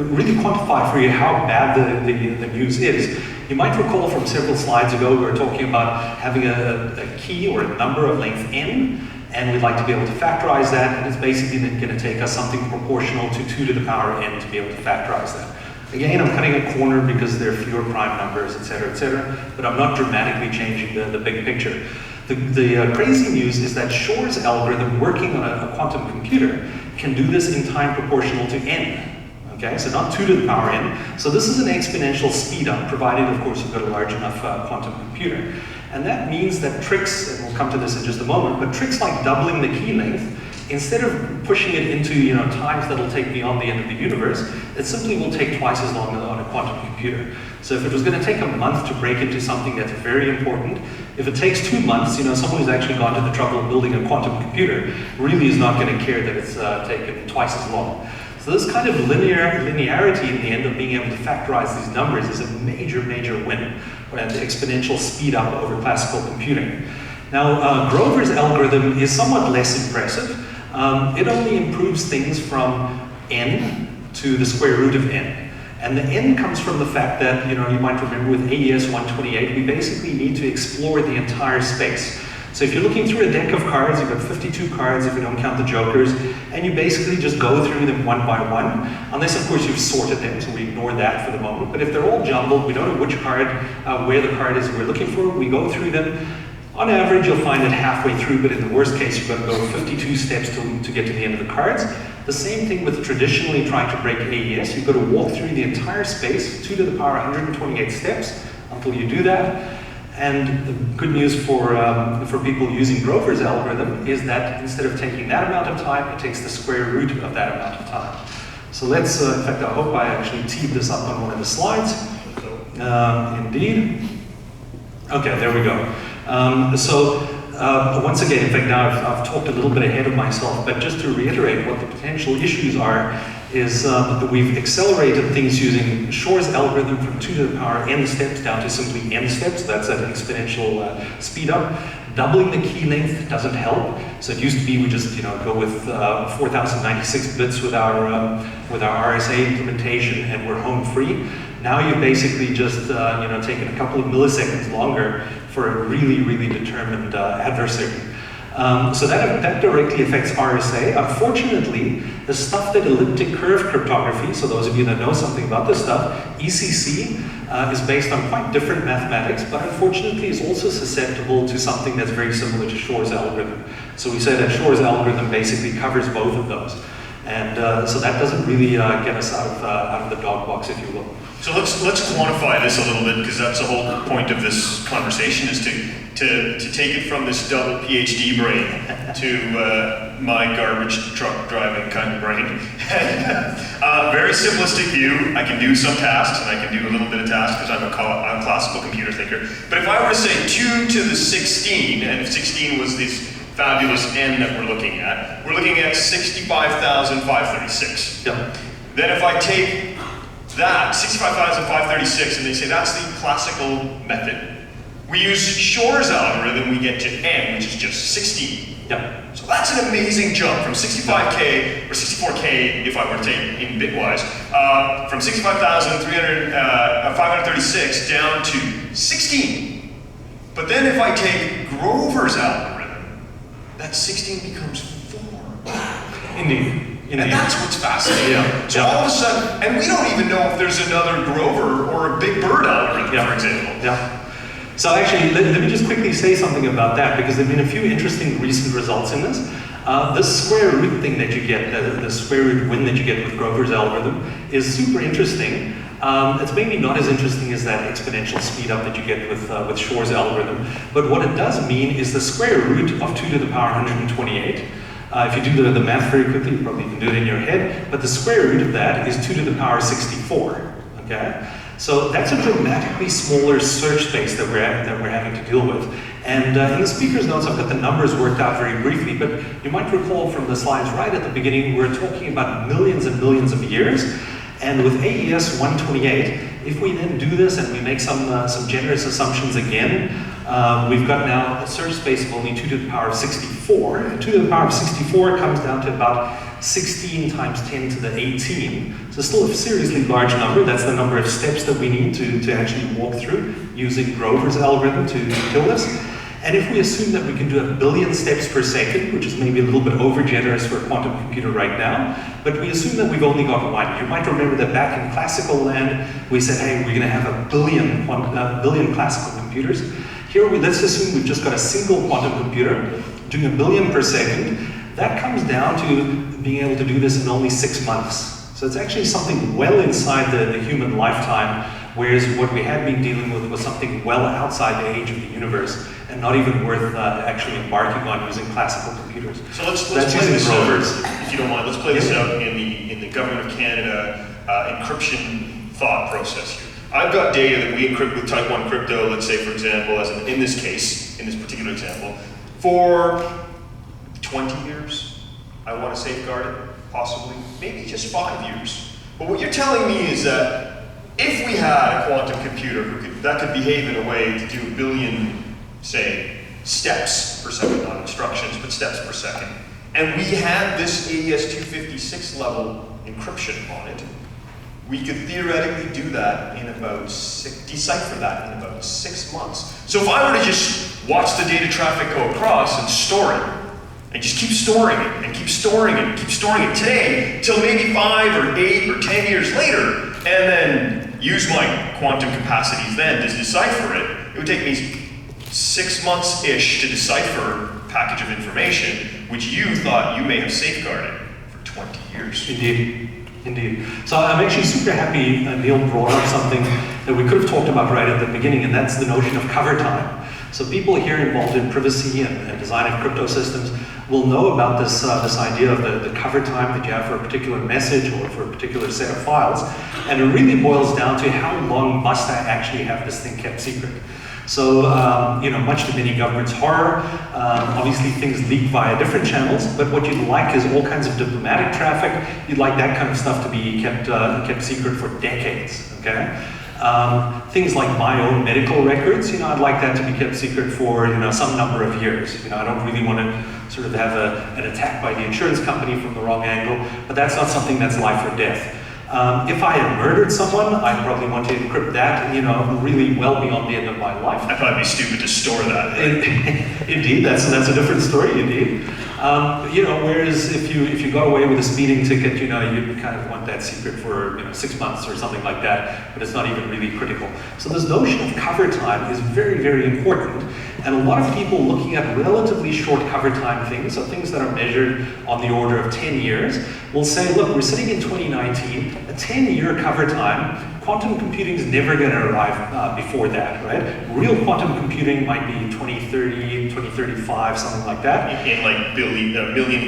really quantify for you how bad the news is. You might recall from several slides ago, we were talking about having a key or a number of length n, and we'd like to be able to factorize that, and it's basically going to take us something proportional to 2 to the power n to be able to factorize that. Again, I'm cutting a corner because there are fewer prime numbers, etc., but I'm not dramatically changing the big picture. The crazy news is that Shor's algorithm, working on a quantum computer, can do this in time proportional to n. Okay, so not 2 to the power n. So this is an exponential speed up, provided, of course, you've got a large enough quantum computer. And that means that tricks, and we'll come to this in just a moment, but tricks like doubling the key length, instead of pushing it into times that'll take beyond the end of the universe, it simply will take twice as long on a quantum computer. So if it was going to take a month to break into something that's very important, if it takes 2 months, someone who's actually gone to the trouble of building a quantum computer really is not going to care that it's taken twice as long. So this kind of linearity in the end of being able to factorize these numbers is a major, major win, and the exponential speed up over classical computing. Now, Grover's algorithm is somewhat less impressive. It only improves things from n to the square root of n. And the n comes from the fact that, you might remember with AES 128, we basically need to explore the entire space. So if you're looking through a deck of cards, you've got 52 cards if you don't count the jokers, and you basically just go through them one by one, unless of course you've sorted them, so we ignore that for the moment. But if they're all jumbled, we don't know which card, where the card is we're looking for, we go through them. On average, you'll find it halfway through, but in the worst case, you've got to go 52 steps to get to the end of the cards. The same thing with traditionally trying to break AES. You've got to walk through the entire space, 2 to the power 128 steps, until you do that. And the good news for people using Grover's algorithm is that instead of taking that amount of time, it takes the square root of that amount of time. So let's, in fact, I hope I actually teed this up on one of the slides. Indeed. Okay, there we go. Once again, in fact, now I've talked a little bit ahead of myself, but just to reiterate what the potential issues are, is that we've accelerated things using Shor's algorithm from 2 to the power n steps down to simply n steps. That's an exponential speed up. Doubling the key length doesn't help. So it used to be we just go with 4096 bits with our RSA implementation and we're home free. Now you've basically just taken a couple of milliseconds longer for a really, really determined adversary. So that directly affects RSA. Unfortunately, the stuff that elliptic curve cryptography, so those of you that know something about this stuff, ECC is based on quite different mathematics, but unfortunately is also susceptible to something that's very similar to Shor's algorithm. So we say that Shor's algorithm basically covers both of those. And so that doesn't really get us out of the dog box, if you will. So let's quantify this a little bit, because that's the whole point of this conversation, is to take it from this double PhD brain to my garbage truck driving kind of brain. Very simplistic view. I can do some tasks and I can do a little bit of tasks because I'm a classical computer thinker. But if I were to say 2 to the 16, and if 16 was this fabulous n that we're looking at 65,536. Yep. Then if I take that, 65,536, and they say that's the classical method. We use Shor's algorithm, we get to n, which is just 16. Yep. So that's an amazing jump from 65K, or 64K if I were to take in bitwise, from 65,536 down to 16. But then if I take Grover's algorithm, that 16 becomes 4. Indeed. And that's what's fascinating. Yeah. So all of a sudden, and we don't even know if there's another Grover or a Big Bird algorithm, for example. Yeah. So actually, let me just quickly say something about that, because there have been a few interesting recent results in this. The square root thing that you get, the square root win that you get with Grover's algorithm, is super interesting. It's maybe not as interesting as that exponential speed up that you get with Shor's algorithm. But what it does mean is the square root of 2 to the power 128. If you do the math very quickly, you probably can do it in your head, but the square root of that is 2 to the power 64, okay? So that's a dramatically smaller search space that we're having to deal with. And in the speaker's notes, I've got the numbers worked out very briefly, but you might recall from the slides right at the beginning, we're talking about millions and millions of years. And with AES 128, if we then do this and we make some generous assumptions again, we've got now a search space of only 2 to the power of 64. And 2 to the power of 64 comes down to about 16 times 10 to the 18. So still a seriously large number. That's the number of steps that we need to actually walk through using Grover's algorithm to kill this. And if we assume that we can do 1 billion steps per second, which is maybe a little bit over generous for a quantum computer right now, but we assume that we've only got 1. You might remember that back in classical land, we said, hey, we're going to have 1 billion classical computers. Here, let's assume we've just got a single quantum computer doing 1 billion per second. That comes down to being able to do this in only 6 months. So it's actually something well inside the human lifetime, whereas what we had been dealing with was something well outside the age of the universe and not even worth actually embarking on using classical computers. So let's play this out, if you don't mind. Let's play this out in the Government of Canada encryption thought process here. I've got data that we encrypt with type 1 crypto, let's say, for example, as in this case, in this particular example, for 20 years. I want to safeguard it, possibly, maybe just 5 years. But what you're telling me is that if we had a quantum computer that could behave in a way to do 1 billion, say, steps per second, not instructions, but steps per second, and we had this AES 256 level encryption on it, we could theoretically do that in about decipher that in about 6 months. So if I were to just watch the data traffic go across and store it, and just keep storing it, and keep storing it, and keep storing it today, till maybe 5 or 8 or 10 years later, and then use my quantum capacities then to decipher it, it would take me 6 months-ish to decipher a package of information, which you thought you may have safeguarded for 20 years. Indeed. Indeed. So I'm actually super happy Neal brought up something that we could have talked about right at the beginning, and that's the notion of cover time. So people here involved in privacy and design of crypto systems will know about this idea of the cover time that you have for a particular message or for a particular set of files, and it really boils down to how long must I actually have this thing kept secret. So, much to many governments' horror, obviously things leak via different channels, but what you'd like is all kinds of diplomatic traffic. You'd like that kind of stuff to be kept secret for decades, okay? Things like my own medical records, I'd like that to be kept secret for, some number of years. I don't really want to sort of have an attack by the insurance company from the wrong angle, but that's not something that's life or death. If I had murdered someone, I'd probably want to encrypt that, really well beyond the end of my life. I'd probably be stupid to store that. Indeed, that's a different story, indeed. Whereas if you got away with a speeding ticket, you kind of want that secret for 6 months or something like that, but it's not even really critical. So this notion of cover time is very, very important. And a lot of people looking at relatively short cover time things, so things that are measured on the order of 10 years, will say, look, we're sitting in 2019, a 10-year cover time. Quantum computing is never going to arrive before that, right? Real quantum computing might be 2030, 2035, something like that. In like billion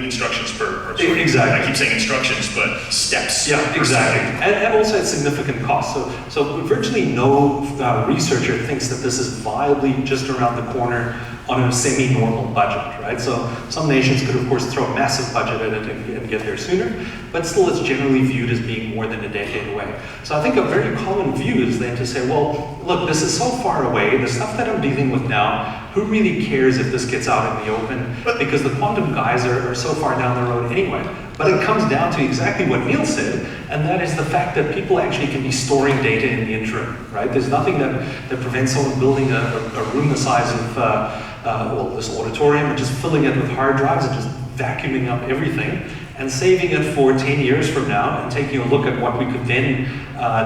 instructions per sorry, exactly. I keep saying instructions, but steps. Yeah, exactly. And also at significant cost. So virtually no researcher thinks that this is viably just around the corner on a semi-normal budget, right? So some nations could, of course, throw a massive budget at it and get there sooner, but still it's generally viewed as being more than a decade away. So I think a very common view is then to say, well, look, this is so far away, the stuff that I'm dealing with now, who really cares if this gets out in the open? Because the quantum guys are so far down the road anyway. But it comes down to exactly what Neal said, and that is the fact that people actually can be storing data in the interim, right? There's nothing that prevents someone building a room the size of this auditorium and just filling it with hard drives and just vacuuming up everything and saving it for 10 years from now and taking a look at what we could then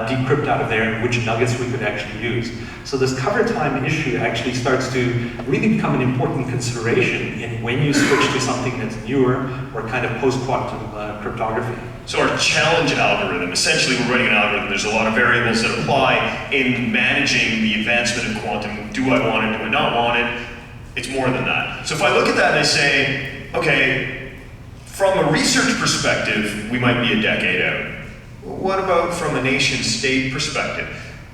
decrypt out of there and which nuggets we could actually use. So this cover time issue actually starts to really become an important consideration in when you switch to something that's newer or kind of post-quantum cryptography. So our challenge algorithm, essentially we're writing an algorithm, there's a lot of variables that apply in managing the advancement of quantum. Do I want it, do I not want it? It's more than that. So if I look at that and I say, okay, from a research perspective, we might be a decade out. What about from a nation-state perspective?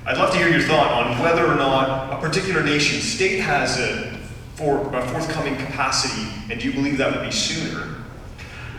I'd love to hear your thought on whether or not a particular nation-state has a forthcoming capacity, and do you believe that would be sooner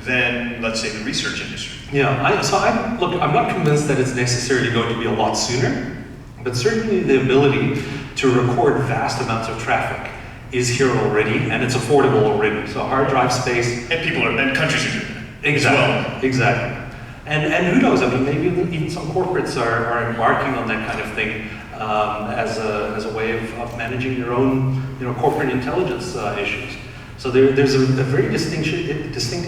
than, let's say, the research industry? Yeah, I'm not convinced that it's necessarily going to be a lot sooner, but certainly the ability to record vast amounts of traffic is here already, and it's affordable already. So hard drive space. And countries are doing it. Exactly, exactly. And who knows, I mean, maybe even some corporates are embarking on that kind of thing as a way of managing their own corporate intelligence issues. So there's a very distinct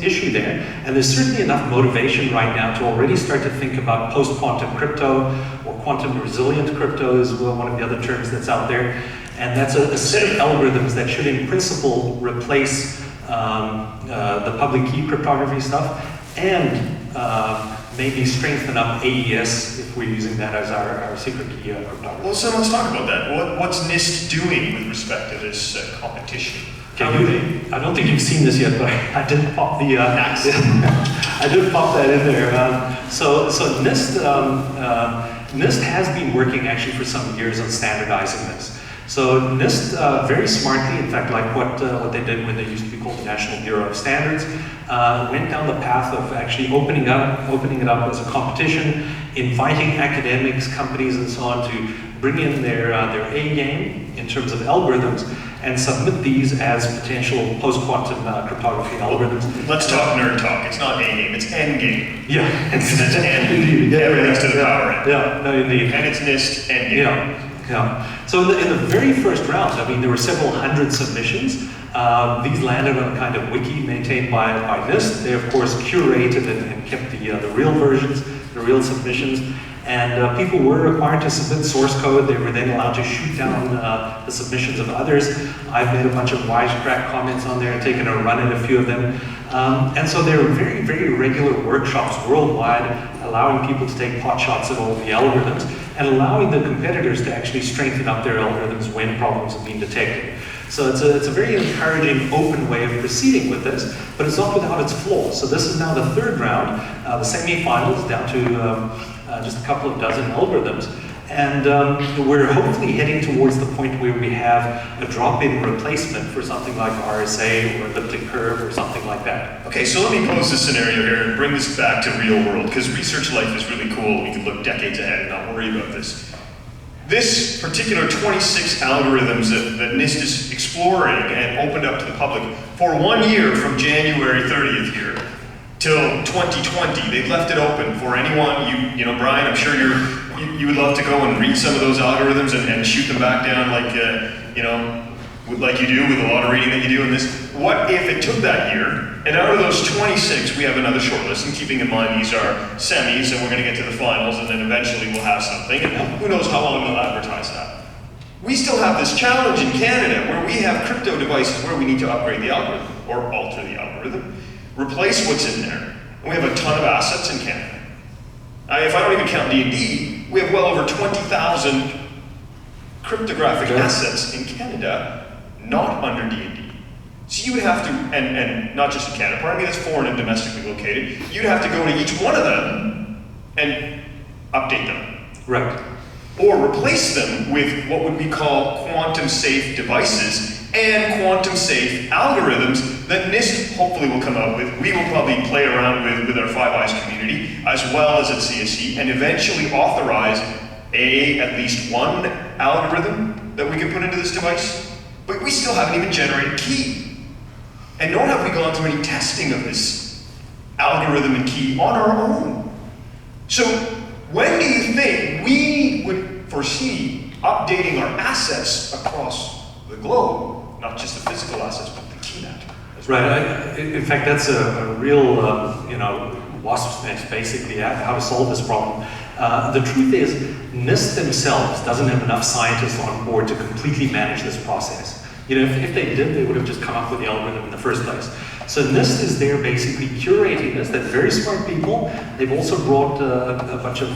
issue there, and there's certainly enough motivation right now to already start to think about post-quantum crypto, or quantum resilient crypto is one of the other terms that's out there. And that's a set of algorithms that should in principle replace the public key cryptography stuff and maybe strengthen up AES if we're using that as our secret key cryptography. Well, so let's talk about that. What's NIST doing with respect to this competition? I don't think you've seen this yet, but I did pop the I did pop that in there. So NIST has been working actually for some years on standardizing this. So NIST very smartly, in fact, like what they did when they used to be called the National Bureau of Standards, went down the path of actually opening it up as a competition, inviting academics, companies, and so on to bring in their A game in terms of algorithms and submit these as potential post-quantum cryptography algorithms. Let's talk nerd talk. It's not A game, it's N game. Yeah, it's N. Indeed. Everything's to the power N. Yeah, no, indeed. And it's NIST N game. Yeah. So in the very first round, I mean, there were several hundred submissions. These landed on a kind of wiki maintained by NIST. They, of course, curated and kept the real versions, the real submissions. And people were required to submit source code. They were then allowed to shoot down the submissions of others. I've made a bunch of wisecrack comments on there and taken a run at a few of them. And so there were very, very regular workshops worldwide allowing people to take pot shots at all of the algorithms and allowing the competitors to actually strengthen up their algorithms when problems have been detected. So it's a very encouraging, open way of proceeding with this, but it's not without its flaws. So this is now the third round, the semi-finals, down to just a couple of dozen algorithms. And we're hopefully heading towards the point where we have a drop-in replacement for something like RSA or elliptic curve or something like that. Okay, so let me pose this scenario here and bring this back to real world, because research life is really cool. We can look decades ahead and not worry about this. This particular 26 algorithms that NIST is exploring and opened up to the public for 1 year from January 30th here till 2020, they've left it open for anyone. You know, Brian, I'm sure you would love to go and read some of those algorithms and shoot them back down like, you know, like you do with a lot of reading that you do in this. What if it took that year, and out of those 26, we have another short list, and keeping in mind these are semis, and we're going to get to the finals, and then eventually we'll have something, and who knows how long they'll advertise that. We still have this challenge in Canada where we have crypto devices where we need to upgrade the algorithm, or alter the algorithm, replace what's in there, and we have a ton of assets in Canada. If I don't even count D&D, we have well over 20,000 cryptographic assets in Canada, not under D&D. So you would have to, and not just in Canada, pardon me, that's foreign and domestically located, you'd have to go to each one of them and update them. Right. Or replace them with what would be called quantum-safe devices and quantum-safe algorithms that NIST hopefully will come out with. We will probably play around with our Five Eyes community, as well as at CSE, and eventually authorize at least one algorithm that we can put into this device. But we still haven't even generated key. And nor have we gone through any testing of this algorithm and key on our own. So when do you think we would foresee updating our assets across the globe? Not just the physical assets, but the key net. Right. In fact, that's a real, you know, wasp's nest, basically, how to solve this problem. The truth is, NIST themselves doesn't have enough scientists on board to completely manage this process. You know, if they did, they would have just come up with the algorithm in the first place. So NIST is there basically curating this. They're very smart people. They've also brought a bunch of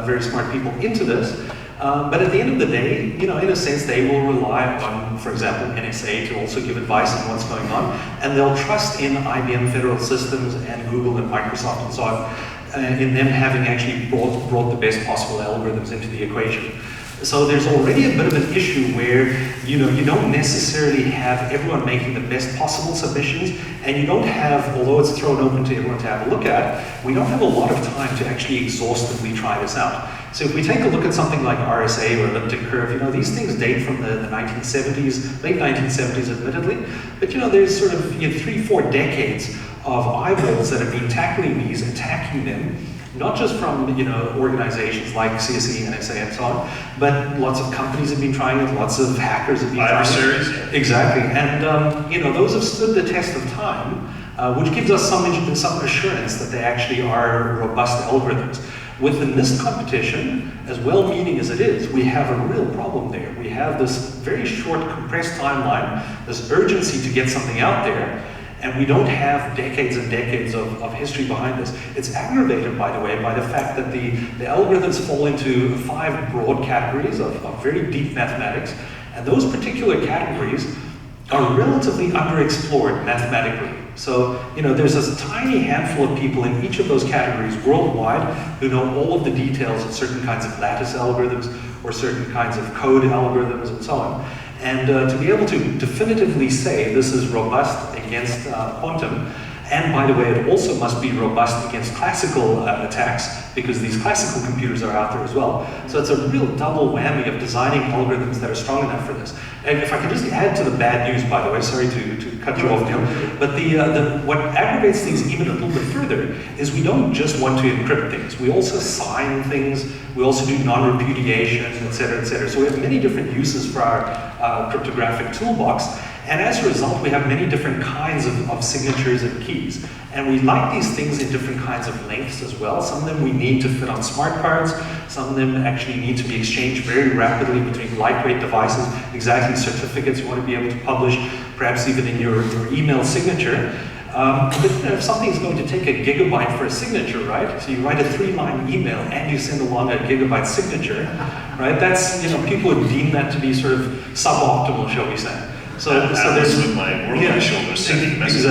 very smart people into this. But at the end of the day, you know, in a sense, they will rely on, for example, NSA to also give advice on what's going on. And they'll trust in IBM Federal Systems and Google and Microsoft and so on, in them having actually brought the best possible algorithms into the equation. So there's already a bit of an issue where, you know, you don't necessarily have everyone making the best possible submissions, and you don't have, although it's thrown open to everyone to have a look at, we don't have a lot of time to actually exhaustively try this out. So if we take a look at something like RSA or elliptic curve, you know, these things date from the 1970s, late 1970s admittedly, but you know, there's sort of 3-4 decades of eyeballs that have been tackling these, attacking them, not just from, you know, organizations like CSE, NSA, and so on, but lots of companies have been trying it, lots of hackers have been trying it. Exactly, and you know, those have stood the test of time, which gives us some assurance that they actually are robust algorithms. With the NIST competition, as well-meaning as it is, we have a real problem there. We have this very short, compressed timeline, this urgency to get something out there, and we don't have decades and decades of history behind this. It's aggravated, by the way, by the fact that the algorithms fall into 5 broad categories of very deep mathematics, and those particular categories are relatively underexplored mathematically. So, you know, there's this tiny handful of people in each of those categories worldwide who know all of the details of certain kinds of lattice algorithms or certain kinds of code algorithms and so on. And to be able to definitively say this is robust against quantum, and by the way, it also must be robust against classical attacks, because these classical computers are out there as well. So it's a real double whammy of designing algorithms that are strong enough for this. And if I could just add to the bad news, by the way, sorry to cut you off, Neal, but what aggravates things even a little bit further is we don't just want to encrypt things. We also sign things, we also do non-repudiation, et cetera, et cetera. So we have many different uses for our cryptographic toolbox. And as a result, we have many different kinds of signatures and keys. And we like these things in different kinds of lengths as well. Some of them we need to fit on smart cards. Some of them actually need to be exchanged very rapidly between lightweight devices, exactly certificates you want to be able to publish, perhaps even in your email signature. But you know, if something's going to take a gigabyte for a signature, right? So you write a 3-line email and you send along a gigabyte signature, right? That's, you know, people would deem that to be sort of suboptimal, shall we say. So there's with my world on my shoulders sending messages.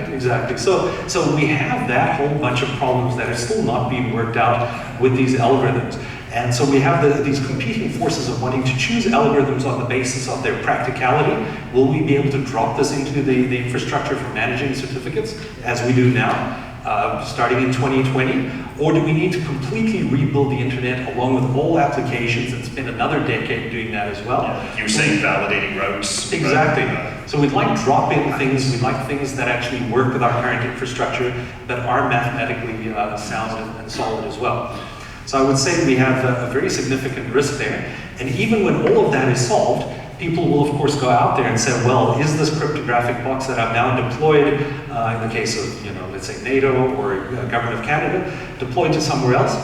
Exactly. So we have that whole bunch of problems that are still not being worked out with these algorithms. And so we have these competing forces of wanting to choose algorithms on the basis of their practicality. Will we be able to drop this into the infrastructure for managing certificates, as we do now, starting in 2020? Or do we need to completely rebuild the internet along with all applications and spend another decade doing that as well? Yeah, you were saying validating routes. Exactly. Right? So we'd like drop-in things, we'd like things that actually work with our current infrastructure, that are mathematically sound and solid as well. So I would say we have a very significant risk there. And even when all of that is solved, people will of course go out there and say, well, is this cryptographic box that I've now deployed, in the case of, let's say NATO or Government of Canada, deployed to somewhere else,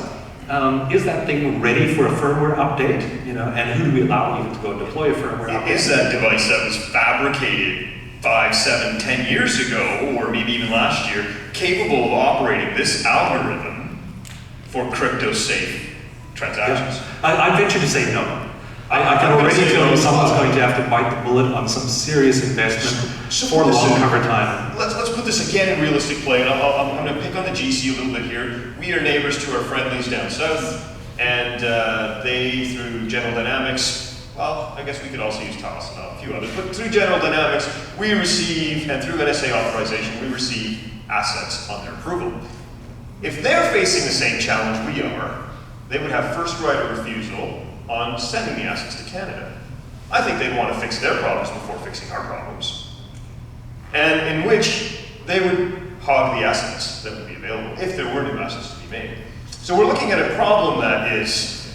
is that thing ready for a firmware update? And who do we allow even to go deploy a firmware update? Is that device that was fabricated 5, 7, 10 years ago, or maybe even last year, capable of operating this algorithm for crypto-safe transactions? Yeah. I venture to say no. I can already tell you someone's going to have to bite the bullet on some serious investment for a long cover time. Let's put this again in realistic play, and I'm going to pick on the GC a little bit here. We are neighbors to our friendlies down south, and they, through General Dynamics, well, I guess we could also use Thales and a few others, but through General Dynamics, we receive, and through NSA authorization, we receive assets on their approval. If they're facing the same challenge we are, they would have first right of refusal on sending the assets to Canada. I think they'd want to fix their problems before fixing our problems. And in which they would hog the assets that would be available if there were new assets to be made. So we're looking at a problem that has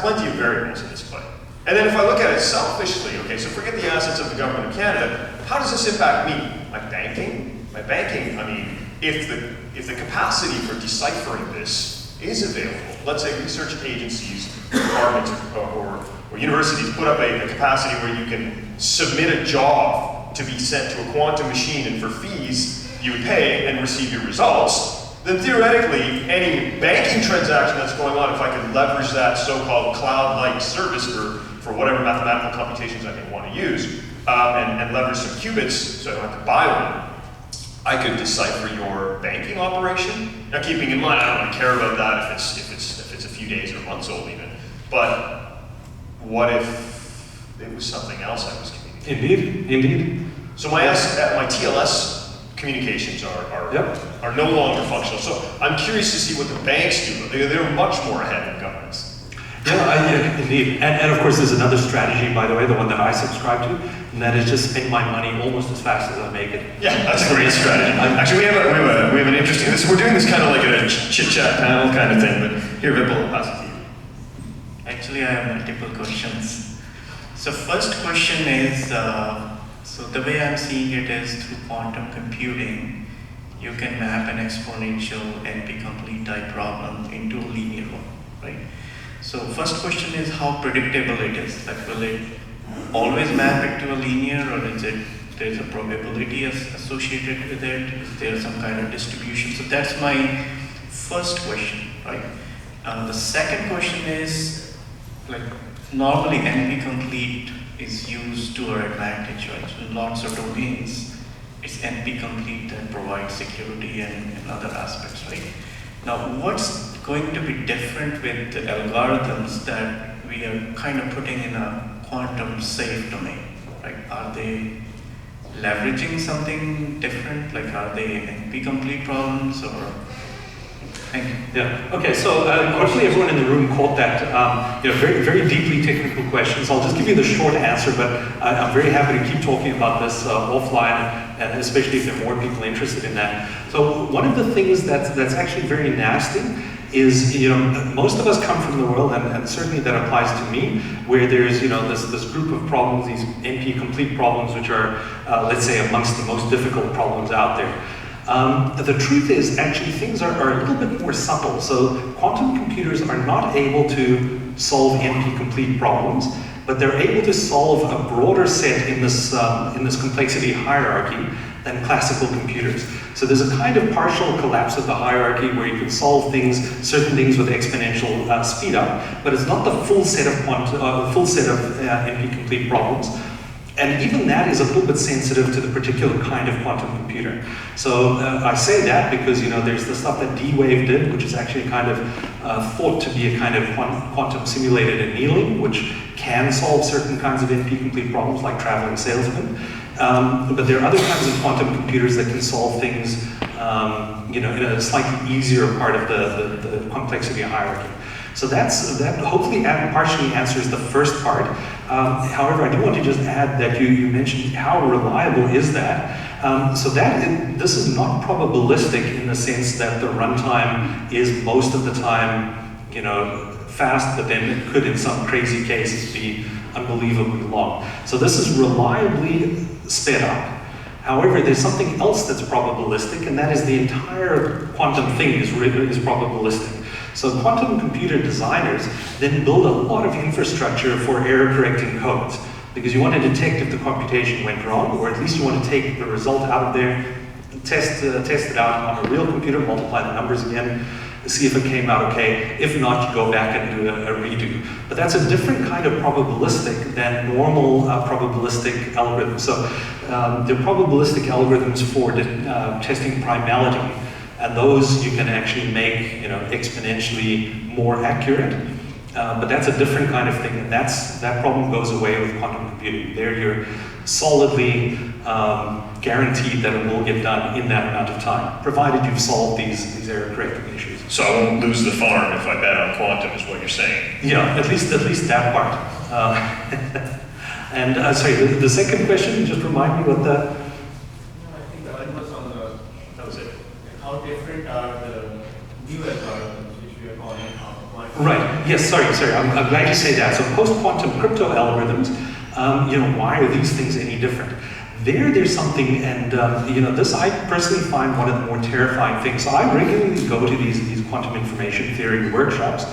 plenty of variables in its play. And then if I look at it selfishly, okay, so forget the assets of the Government of Canada, how does this impact me? My banking? My banking, I mean, if the capacity for deciphering this is available, let's say research agencies, departments, or universities put up a capacity where you can submit a job to be sent to a quantum machine, and for fees you would pay and receive your results, then theoretically any banking transaction that's going on, if I could leverage that so-called cloud-like service for whatever mathematical computations I may want to use, and leverage some qubits so I don't have to buy one, I could decipher your banking operation. Now, keeping in mind, I don't really care about that if it's a few days or months old even. But what if it was something else I was communicating? Indeed. So my TLS communications are no longer functional. So I'm curious to see what the banks do. They're much more ahead than governments. Yeah, indeed. And of course, there's another strategy, by the way, the one that I subscribe to, and that is just spend my money almost as fast as I make it. Yeah, that's a great strategy. Actually, we have an interesting. We're doing this kind of like a chit-chat panel kind of thing, but here, Vipul, I'll pass it to you. Actually, I have multiple questions. So first question is, so the way I'm seeing it is through quantum computing, you can map an exponential NP-complete type problem into a linear one, right? So first question is how predictable it is. Like, will it always map it to a linear, or is it there's a probability associated with it? Is there some kind of distribution? So that's my first question, right? The second question is, like, normally NP-complete is used to our advantage, right? So in lots of domains, it's NP-complete that provides security and other aspects, right? Now, what's going to be different with the algorithms that we are kind of putting in a quantum safe domain, right? Are they leveraging something different? Like, are they NP-complete problems, or? Thank you. Yeah. Okay. So hopefully everyone in the room caught that. Very, very deeply technical questions. I'll just give you the short answer, but I'm very happy to keep talking about this offline, and especially if there are more people interested in that. So one of the things that's actually very nasty is, most of us come from the world, and certainly that applies to me, where there's, this group of problems, these NP-complete problems, which are, let's say, amongst the most difficult problems out there. The truth is, actually, things are a little bit more subtle. So quantum computers are not able to solve NP-complete problems, but they're able to solve a broader set in this complexity hierarchy than classical computers. So there's a kind of partial collapse of the hierarchy where you can solve certain things with exponential speed up, but it's not the full set of NP-complete problems. And even that is a little bit sensitive to the particular kind of quantum computer. So I say that because, you know, there's the stuff that D-Wave did, which is actually kind of thought to be a kind of quantum simulated annealing, which can solve certain kinds of NP-complete problems like traveling salesmen. But there are other kinds of quantum computers that can solve things, you know, in a slightly easier part of the complexity hierarchy. So that hopefully partially answers the first part. However, I do want to just add that you mentioned how reliable is that. So this is not probabilistic in the sense that the runtime is most of the time, you know, fast, but then it could in some crazy cases be unbelievably long. So this is reliably sped up. However, there's something else that's probabilistic, and that is the entire quantum thing is probabilistic. So quantum computer designers then build a lot of infrastructure for error-correcting codes, because you want to detect if the computation went wrong, or at least you want to take the result out of there, test it out on a real computer, multiply the numbers again, see if it came out okay. If not, you go back and do a redo. But that's a different kind of probabilistic than normal probabilistic algorithms. So the probabilistic algorithms for testing primality, and those you can actually make, you know, exponentially more accurate. But that's a different kind of thing, and that problem goes away with quantum computing. There you're solidly guaranteed that it will get done in that amount of time, provided you've solved these error-correcting issues. So I won't lose the farm if I bet on quantum, is what you're saying. Yeah, at least that part. And sorry, the second question, just remind me what the... No, I think that was on the... That was it. How different are the new algorithms which we are calling quantum? Right, yes, sorry, I'm glad you say that. So post-quantum crypto algorithms, you know, why are these things any different? There's something, and you know, this I personally find one of the more terrifying things. So I regularly go to these quantum information theory workshops,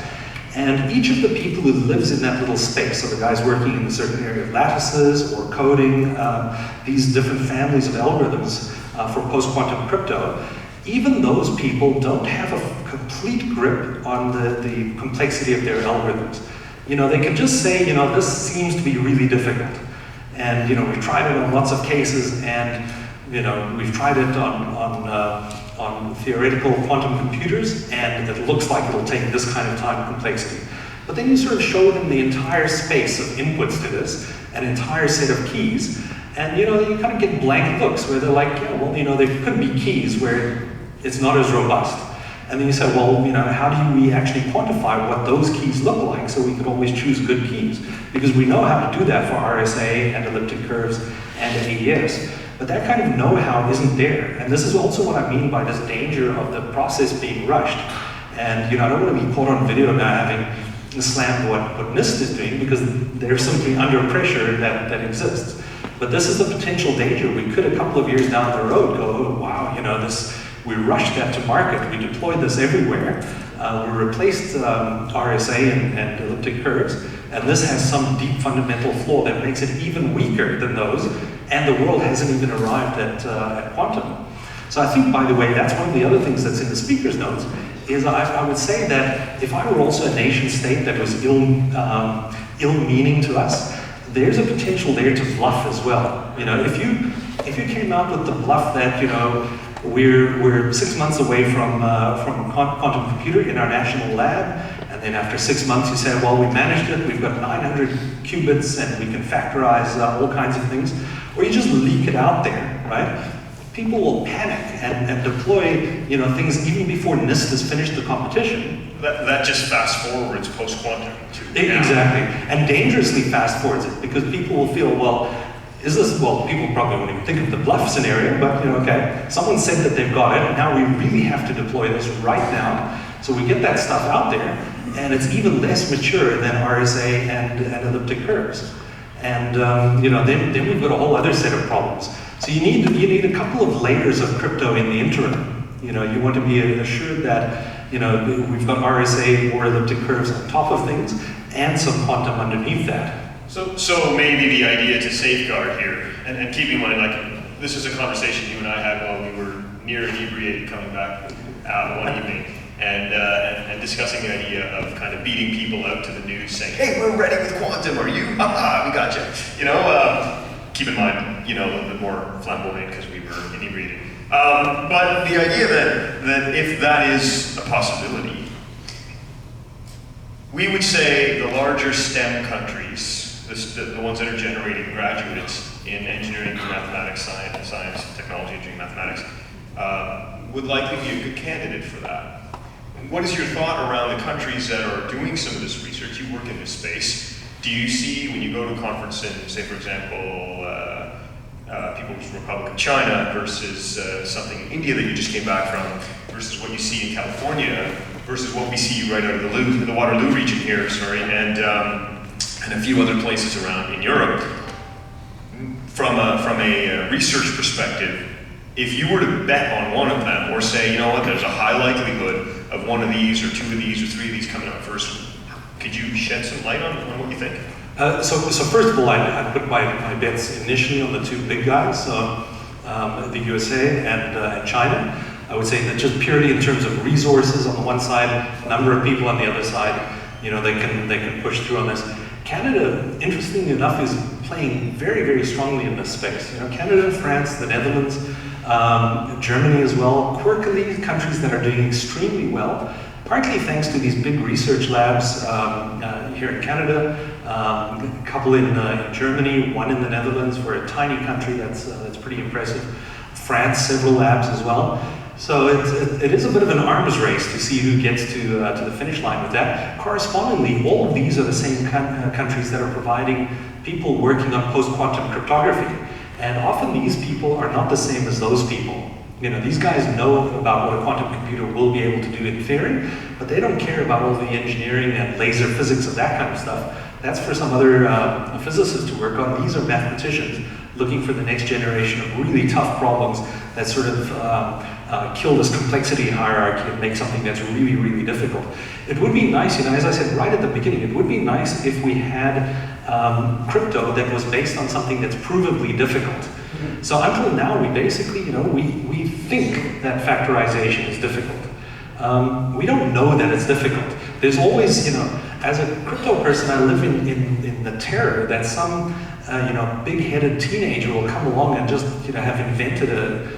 and each of the people who lives in that little space, so the guys working in a certain area of lattices or coding, these different families of algorithms for post-quantum crypto, even those people don't have a complete grip on the complexity of their algorithms. You know, they can just say, you know, this seems to be really difficult. And, you know, we've tried it on lots of cases, and, you know, we've tried it on theoretical quantum computers, and it looks like it'll take this kind of time complexity. But then you sort of show them the entire space of inputs to this, an entire set of keys, and, you know, you kind of get blank looks where they're like, yeah, well, you know, there could be keys where it's not as robust. And then you say, well, you know, how do we actually quantify what those keys look like so we could always choose good keys? Because we know how to do that for RSA and elliptic curves and AES. But that kind of know-how isn't there. And this is also what I mean by this danger of the process being rushed. And, you know, I don't want to be caught on video now having slammed what NIST is doing, because they're simply under pressure that exists. But this is the potential danger. We could, a couple of years down the road, go, oh, wow, you know, we rushed that to market. We deployed this everywhere. We replaced RSA and elliptic curves, and this has some deep fundamental flaw that makes it even weaker than those, and the world hasn't even arrived at quantum. So I think, by the way, that's one of the other things that's in the speaker's notes, is I would say that if I were also a nation state that was ill-meaning to us, there's a potential there to bluff as well. You know, if you came out with the bluff that, you know, we're 6 months away from a quantum computer in our national lab, and then after 6 months you say, well, we managed it, we've got 900 qubits and we can factorize all kinds of things, or you just leak it out there, right? People will panic and deploy, you know, things even before NIST has finished the competition. That just fast forwards post-quantum too. Exactly, and dangerously fast forwards it, because people will feel, well, people probably won't even think of the bluff scenario, but, you know, okay, someone said that they've got it, and now we really have to deploy this right now. So we get that stuff out there, and it's even less mature than RSA and elliptic curves. And, you know, then we've got a whole other set of problems. So you need a couple of layers of crypto in the interim. You know, you want to be assured that, you know, we've got RSA or elliptic curves on top of things, and some quantum underneath that. So maybe the idea to safeguard here, and keep in mind, like, this is a conversation you and I had while we were near inebriated coming back one evening, and discussing the idea of kind of beating people out to the news, saying, hey, we're ready with quantum, are you? Haha, we got you. You know, keep in mind, a little bit more flamboyant because we were inebriated. But the idea that if that is a possibility, we would say the larger STEM countries, the ones that are generating graduates in engineering, mathematics, science, technology, engineering, mathematics, would likely be a good candidate for that. What is your thought around the countries that are doing some of this research? You work in this space. Do you see, when you go to a conference in, say, for example, People's Republic of China versus something in India that you just came back from, versus what you see in California, versus what we see right out of the Waterloo region here, and a few other places around in Europe, from a research perspective, if you were to bet on one of them, or say, you know what, there's a high likelihood of one of these, or two of these, or three of these coming out first, could you shed some light on what you think? So first of all, I put my bets initially on the two big guys, the USA and China. I would say that just purely in terms of resources on the one side, number of people on the other side, they can push through on this. Canada, interestingly enough, is playing very, very strongly in this space. Canada, France, the Netherlands, Germany as well, quirkily countries that are doing extremely well, partly thanks to these big research labs here in Canada, a couple in Germany, one in the Netherlands for a tiny country that's pretty impressive. France, several labs as well. So it is a bit of an arms race to see who gets to the finish line with that. Correspondingly, all of these are the same countries that are providing people working on post-quantum cryptography. And often these people are not the same as those people. These guys know about what a quantum computer will be able to do in theory, but they don't care about all the engineering and laser physics and that kind of stuff. That's for some other physicists to work on. These are mathematicians looking for the next generation of really tough problems that sort of kill this complexity hierarchy and make something that's really, really difficult. It would be nice, as I said right at the beginning, it would be nice if we had crypto that was based on something that's provably difficult. So until now, we basically, we think that factorization is difficult. We don't know that it's difficult. There's always, as a crypto person, I live in the terror that some, big-headed teenager will come along and just, have invented a,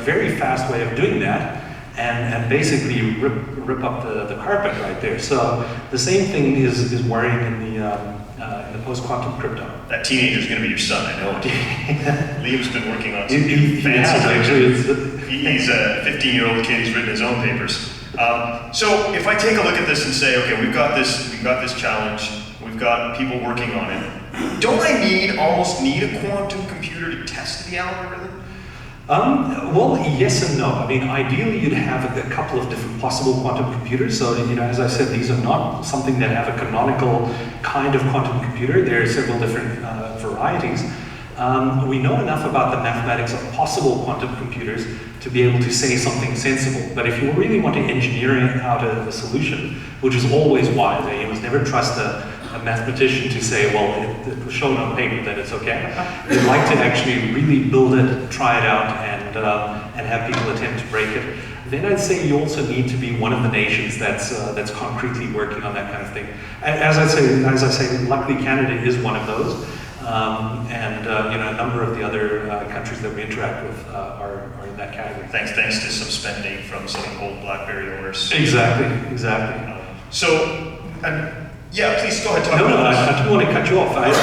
very fast way of doing that, and basically rip up the carpet right there. So the same thing is worrying in the post-quantum crypto. That teenager's going to be your son, I know. Liam's been working on some He fancy has, things. He's a 15-year-old kid. He's written his own papers. So if I take a look at this and say, okay, we've got this challenge. We've got people working on it. Don't I almost need a quantum computer to test the algorithm? Well, yes and no. I mean, ideally you'd have a couple of different possible quantum computers. So, as I said, these are not something that have a canonical kind of quantum computer. There are several different varieties. We know enough about the mathematics of possible quantum computers to be able to say something sensible. But if you really want to engineer out a solution, which is always wise, you must never trust a mathematician to say, well, it was shown on paper that it's okay. They'd like to actually really build it, try it out, and have people attempt to break it. Then I'd say you also need to be one of the nations that's concretely working on that kind of thing. As I say, luckily Canada is one of those, and a number of the other countries that we interact with are in that category. Thanks to some spending from some old BlackBerry owners. Exactly. Yeah, please go ahead. Talk No, about this. I don't want to cut you off. All right.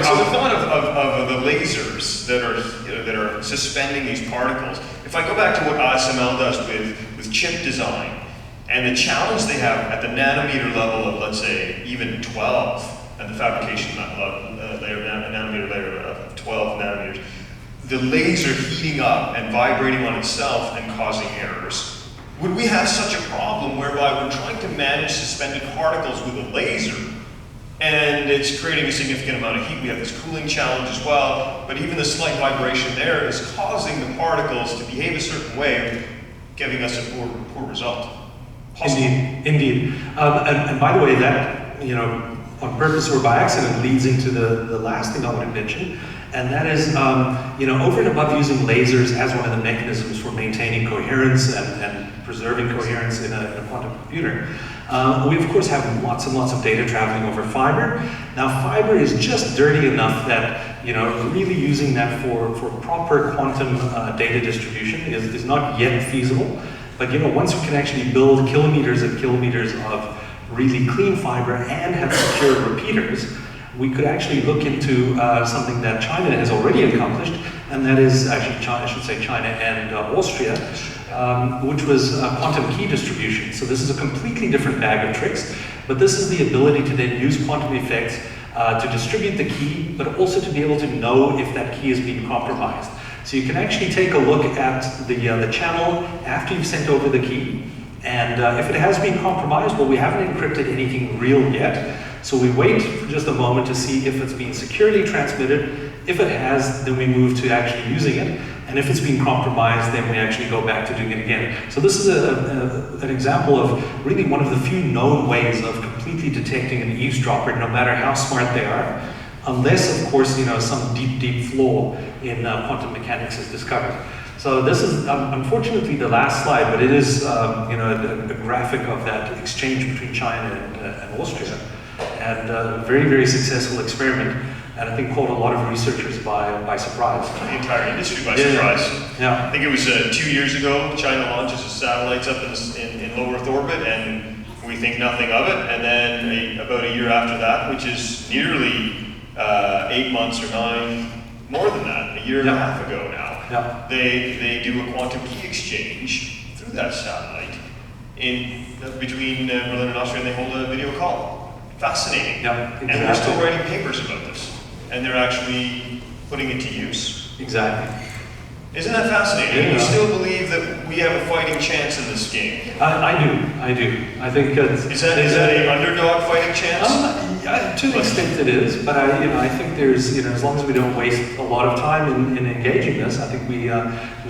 So the thought of the lasers that are suspending these particles. If I go back to what ASML does with chip design, and the challenge they have at the nanometer level of, let's say, even 12, and the fabrication nanometer layer of 12 nanometers, the laser heating up and vibrating on itself and causing errors. Would we have such a problem whereby we're trying to manage suspended particles with a laser, and it's creating a significant amount of heat? We have this cooling challenge as well, but even the slight vibration there is causing the particles to behave a certain way, giving us a poor result. Possible. Indeed. And by the way, that, on purpose or by accident leads into the last thing I want to mention, and that is, over and above using lasers as one of the mechanisms for maintaining coherence and preserving coherence in a quantum computer, we of course have lots and lots of data traveling over fiber. Now fiber is just dirty enough that really using that for proper quantum data distribution is not yet feasible. But once we can actually build kilometers and kilometers of really clean fiber and have secure repeaters, we could actually look into something that China has already accomplished, and that is actually China and Austria, which was quantum key distribution. So this is a completely different bag of tricks, but this is the ability to then use quantum effects to distribute the key, but also to be able to know if that key is being compromised. So you can actually take a look at the channel after you've sent over the key, and if it has been compromised, well, we haven't encrypted anything real yet, so we wait for just a moment to see if it's been securely transmitted. If it has, then we move to actually using it, and if it's been compromised, then we actually go back to doing it again. So this is an example of really one of the few known ways of completely detecting an eavesdropper, no matter how smart they are, unless, of course, some deep flaw in quantum mechanics is discovered. So this is unfortunately the last slide, but it is a graphic of that exchange between China and Austria, and a very, very successful experiment, and I think caught a lot of researchers by surprise. The entire industry by surprise. Yeah. I think it was 2 years ago, China launches its satellites up in low Earth orbit, and we think nothing of it, and then about a year after that, which is nearly 8 months or 9, more than that, a year and a half ago now, they do a quantum key exchange through that satellite between Berlin and Austria, and they hold a video call. Fascinating. Yeah, exactly. And we're still writing papers about this, and they're actually putting it to use. Exactly. Isn't that fascinating? Yeah. You still believe that we have a fighting chance in this game? I do. I think is that an underdog fighting chance? To an extent it is, but I think there's, as long as we don't waste a lot of time in engaging this, I think we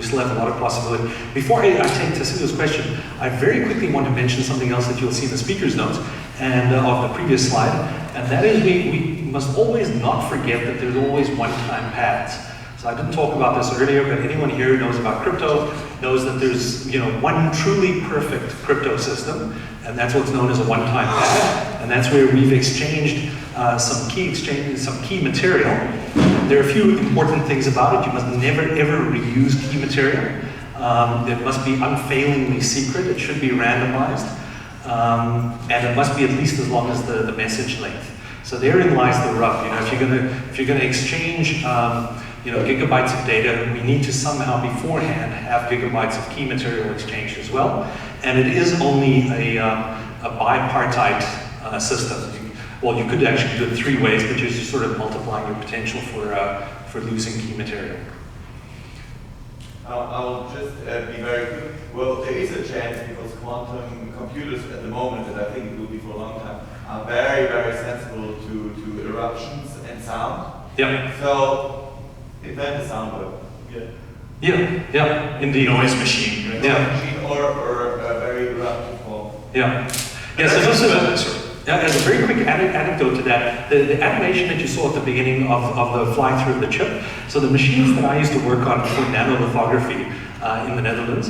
still have a lot of possibility. Before I take Tassilo's question, I very quickly want to mention something else that you'll see in the speaker's notes and of the previous slide, and that is we must always not forget that there's always one-time paths. So I didn't talk about this earlier, but anyone here who knows about crypto knows that there's one truly perfect crypto system, and that's what's known as a one-time path, and that's where we've exchanged some key material. There are a few important things about it. You must never ever reuse key material. It must be unfailingly secret. It should be randomized, and it must be at least as long as the message length. So therein lies the rub. If you're gonna exchange gigabytes of data, we need to somehow beforehand have gigabytes of key material exchanged as well. And it is only a bipartite system. Well, you could actually do it 3 ways, but you're just sort of multiplying your potential for losing key material. I'll just be very quick. Well, there is a chance because quantum computers at the moment, and I think it will be for a long time, are very, very sensible to eruptions and sound. Yeah. So, invent a sound wave. Yeah, indeed. Noise machine, right? Yeah. Machine or a very eruptive form. Yeah. Yeah, so this is as a very quick anecdote to that, the animation that you saw at the beginning of the fly-through of the chip, so the machines that I used to work on for nanolithography in the Netherlands,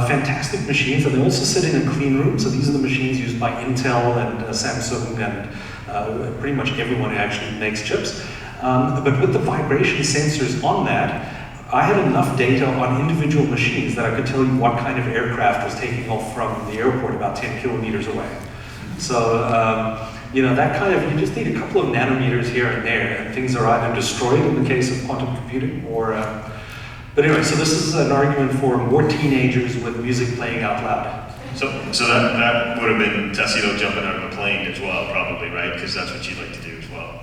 fantastic machines, and they also sit in a clean room, so these are the machines used by Intel and Samsung and pretty much everyone who actually makes chips. But with the vibration sensors on that, I had enough data on individual machines that I could tell you what kind of aircraft was taking off from the airport about 10 kilometers away. So, that kind of, you just need a couple of nanometers here and there, and things are either destroyed in the case of quantum computing, or, but anyway, so this is an argument for more teenagers with music playing out loud. So that would have been Tassilo jumping out of a plane as well, probably, right? Because that's what you'd like to do as well.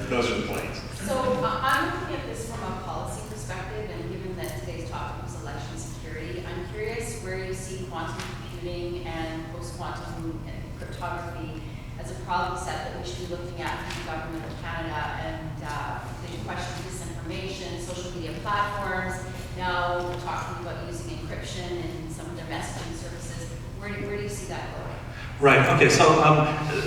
Those are the planes. So I'm looking at this from a policy perspective, and given that today's topic was election security, I'm curious where you see quantum computing and post-quantum and cryptography as a problem set that we should be looking at from the government of Canada, and the question of disinformation, social media platforms. Now we're talking about using encryption in some of their messaging services. Where do you see that going? Right, okay, so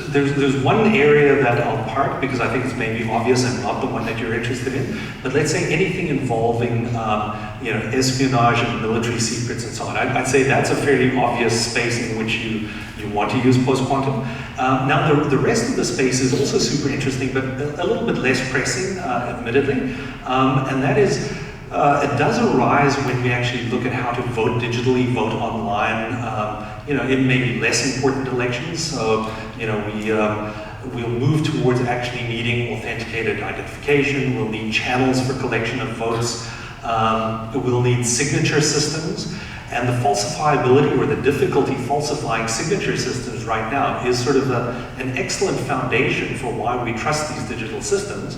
there's one area that I'll park because I think it's maybe obvious and not the one that you're interested in, but let's say anything involving espionage and military secrets and so on. I'd say that's a fairly obvious space in which you want to use post-quantum. Now the rest of the space is also super interesting, but a little bit less pressing, admittedly, and that is it does arise when we actually look at how to vote digitally, vote online, in maybe less important elections. So, we'll move towards actually needing authenticated identification. We'll need channels for collection of votes. We'll need signature systems. And the falsifiability or the difficulty falsifying signature systems right now is sort of an excellent foundation for why we trust these digital systems.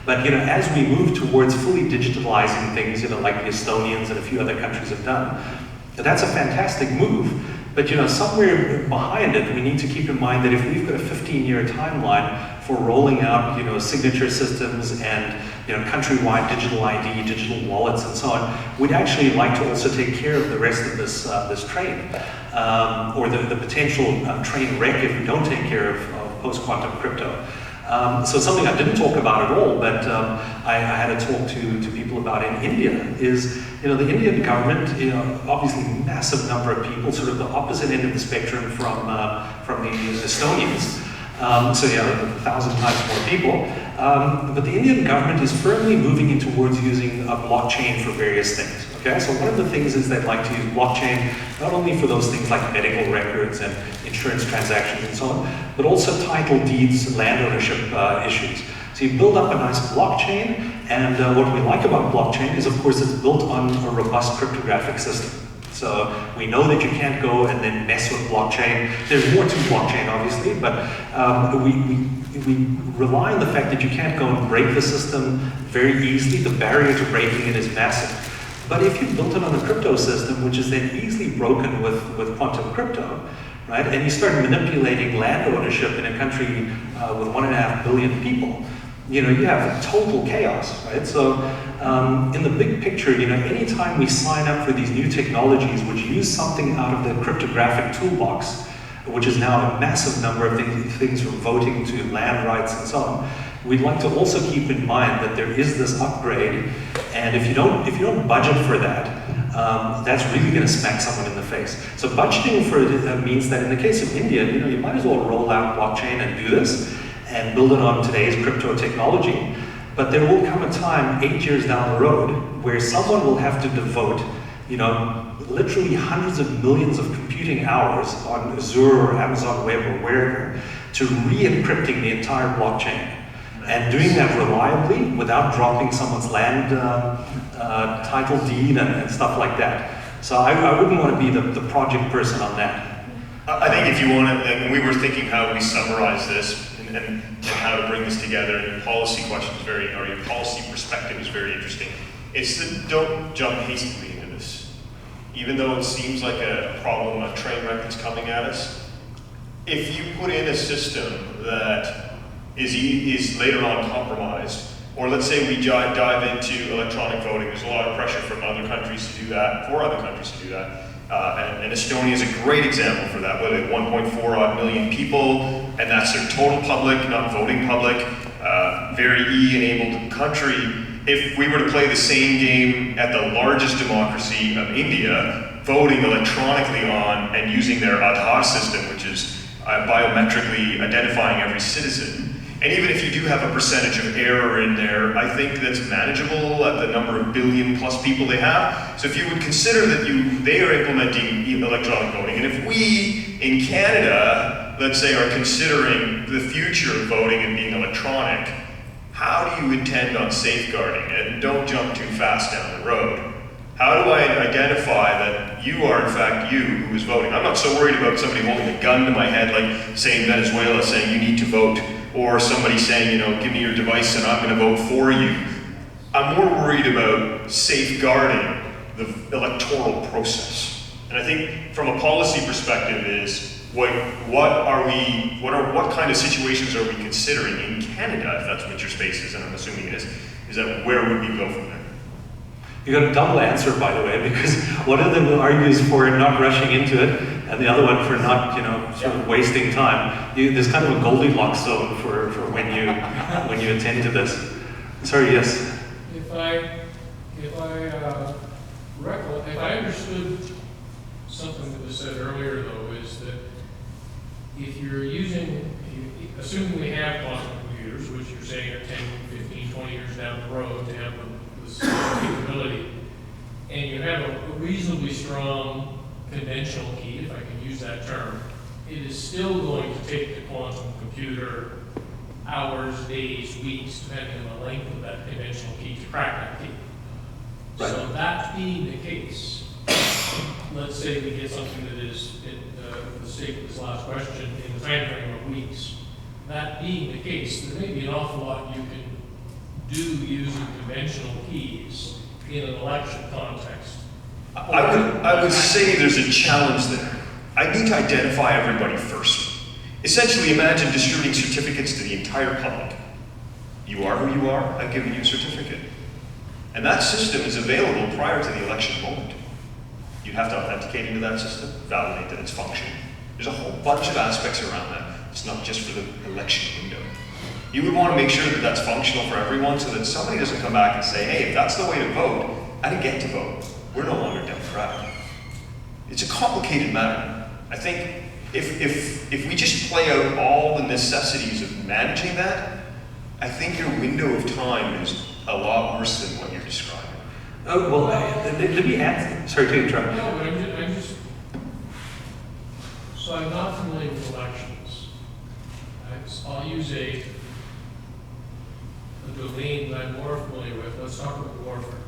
But as we move towards fully digitalizing things, like the Estonians and a few other countries have done, that's a fantastic move. But somewhere behind it, we need to keep in mind that if we've got a 15-year timeline for rolling out, signature systems and countrywide digital ID, digital wallets, and so on, we'd actually like to also take care of the rest of this train, or the potential train wreck if we don't take care of post-quantum crypto. So something I didn't talk about at all, but I had a talk to people about in India is, the Indian government, obviously massive number of people, sort of the opposite end of the spectrum from the Estonians. So yeah, 1,000 times more people. But the Indian government is firmly moving in towards using a blockchain for various things. Okay, so one of the things is they'd like to use blockchain not only for those things like medical records and insurance transactions and so on, but also title deeds, land ownership issues. So you build up a nice blockchain, and what we like about blockchain is, of course, it's built on a robust cryptographic system. So we know that you can't go and then mess with blockchain. There's more to blockchain, obviously, but we rely on the fact that you can't go and break the system very easily. The barrier to breaking it is massive. But if you built it on a crypto system, which is then easily broken with quantum crypto, right, and you start manipulating land ownership in a country with 1.5 billion people, you have total chaos, right? So in the big picture, anytime we sign up for these new technologies which use something out of the cryptographic toolbox, which is now a massive number of things from voting to land rights and so on, we'd like to also keep in mind that there is this upgrade, and if you don't budget for that, that's really going to smack someone in the face. So budgeting for it means that in the case of India, you might as well roll out blockchain and do this, and build it on today's crypto technology. But there will come a time, 8 years down the road, where someone will have to devote, literally hundreds of millions of computing hours on Azure or Amazon Web or wherever to re-encrypting the entire blockchain. And doing that reliably without dropping someone's land title deed and stuff like that. So I wouldn't want to be the project person on that. I think if you want to, and we were thinking how we summarize this and how to bring this together, and your policy question is your policy perspective is very interesting. It's that don't jump hastily into this. Even though it seems like a problem, a train wreck is coming at us, if you put in a system that is later on compromised, or let's say we dive into electronic voting, there's a lot of pressure from other countries to do that, for other countries to do that. And Estonia is a great example for that, with 1.4 odd million people, and that's their total public, not voting public, very E-enabled country. If we were to play the same game at the largest democracy of India, voting electronically on and using their Aadhaar system, which is biometrically identifying every citizen, and even if you do have a percentage of error in there, I think that's manageable at the number of billion plus people they have. So if you would consider that they are implementing electronic voting, and if we in Canada, let's say, are considering the future of voting and being electronic, how do you intend on safeguarding it? And don't jump too fast down the road. How do I identify that you are in fact you who is voting? I'm not so worried about somebody holding a gun to my head, like say in Venezuela saying you need to vote, or somebody saying, give me your device and I'm going to vote for you. I'm more worried about safeguarding the electoral process. And I think from a policy perspective is, what kind of situations are we considering in Canada, if that's what your space is, and I'm assuming it is that where would we go from there? You got a double answer, by the way, because one of them argues for not rushing into it, and the other one for not, sort of wasting time. There's kind of a Goldilocks zone for when you attend to this. Sorry, yes. If I understood something that was said earlier, though, is that if you're assuming we have quantum computers, which you're saying are 10, 15, 20 years down the road to have this capability, and you have a reasonably strong conventional key, if I can use that term, it is still going to take the quantum computer hours, days, weeks, depending on the length of that conventional key to crack that key. Right. So that being the case, let's say we get something that is, for the sake of this last question, in the time frame of weeks. That being the case, there may be an awful lot you can do using conventional keys in an election context. I would say there's a challenge there. I need to identify everybody first. Essentially, imagine distributing certificates to the entire public. You are who you are, I've given you a certificate. And that system is available prior to the election moment. You have to authenticate into that system, validate that it's functioning. There's a whole bunch of aspects around that. It's not just for the election window. You would want to make sure that that's functional for everyone so that somebody doesn't come back and say, hey, if that's the way to vote, I didn't get to vote. We're no longer democratic. It's a complicated matter. I think if we just play out all the necessities of managing that, I think your window of time is a lot worse than what you're describing. Oh, well, let me answer. Sorry to interrupt. No, but I'm just, so I'm not familiar with elections. I'll use a domain that I'm more familiar with. Let's talk about warfare.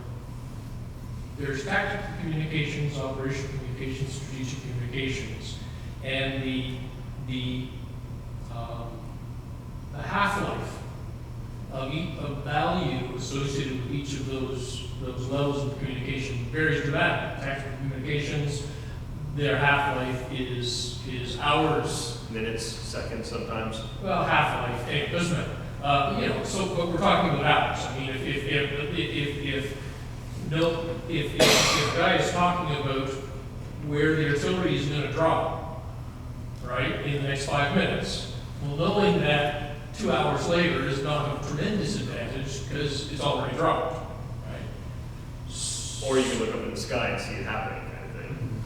There's tactical communications, operational communications, strategic communications, and the half-life of value associated with each of those levels of communication varies dramatically. Tactical communications, their half-life is hours. Minutes, seconds, sometimes. Well, half-life, it doesn't matter. So but we're talking about hours. I mean, if a guy is talking about where the artillery is going to drop, right, in the next 5 minutes, well, knowing that 2 hours later is not a tremendous advantage because it's already dropped, right? Or you can look up in the sky and see it happening, kind of thing.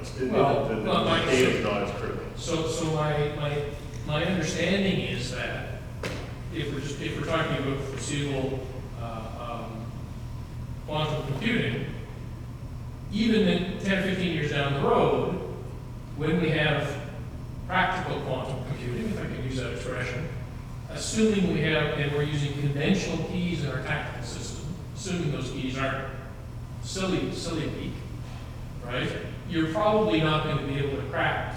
It's the data is not as critical. So my understanding is that if we're talking about foreseeable quantum computing, even in 10 or 15 years down the road, when we have practical quantum computing, if I can use that expression, assuming we have, and we're using conventional keys in our tactical system, assuming those keys aren't silly weak, right? You're probably not going to be able to crack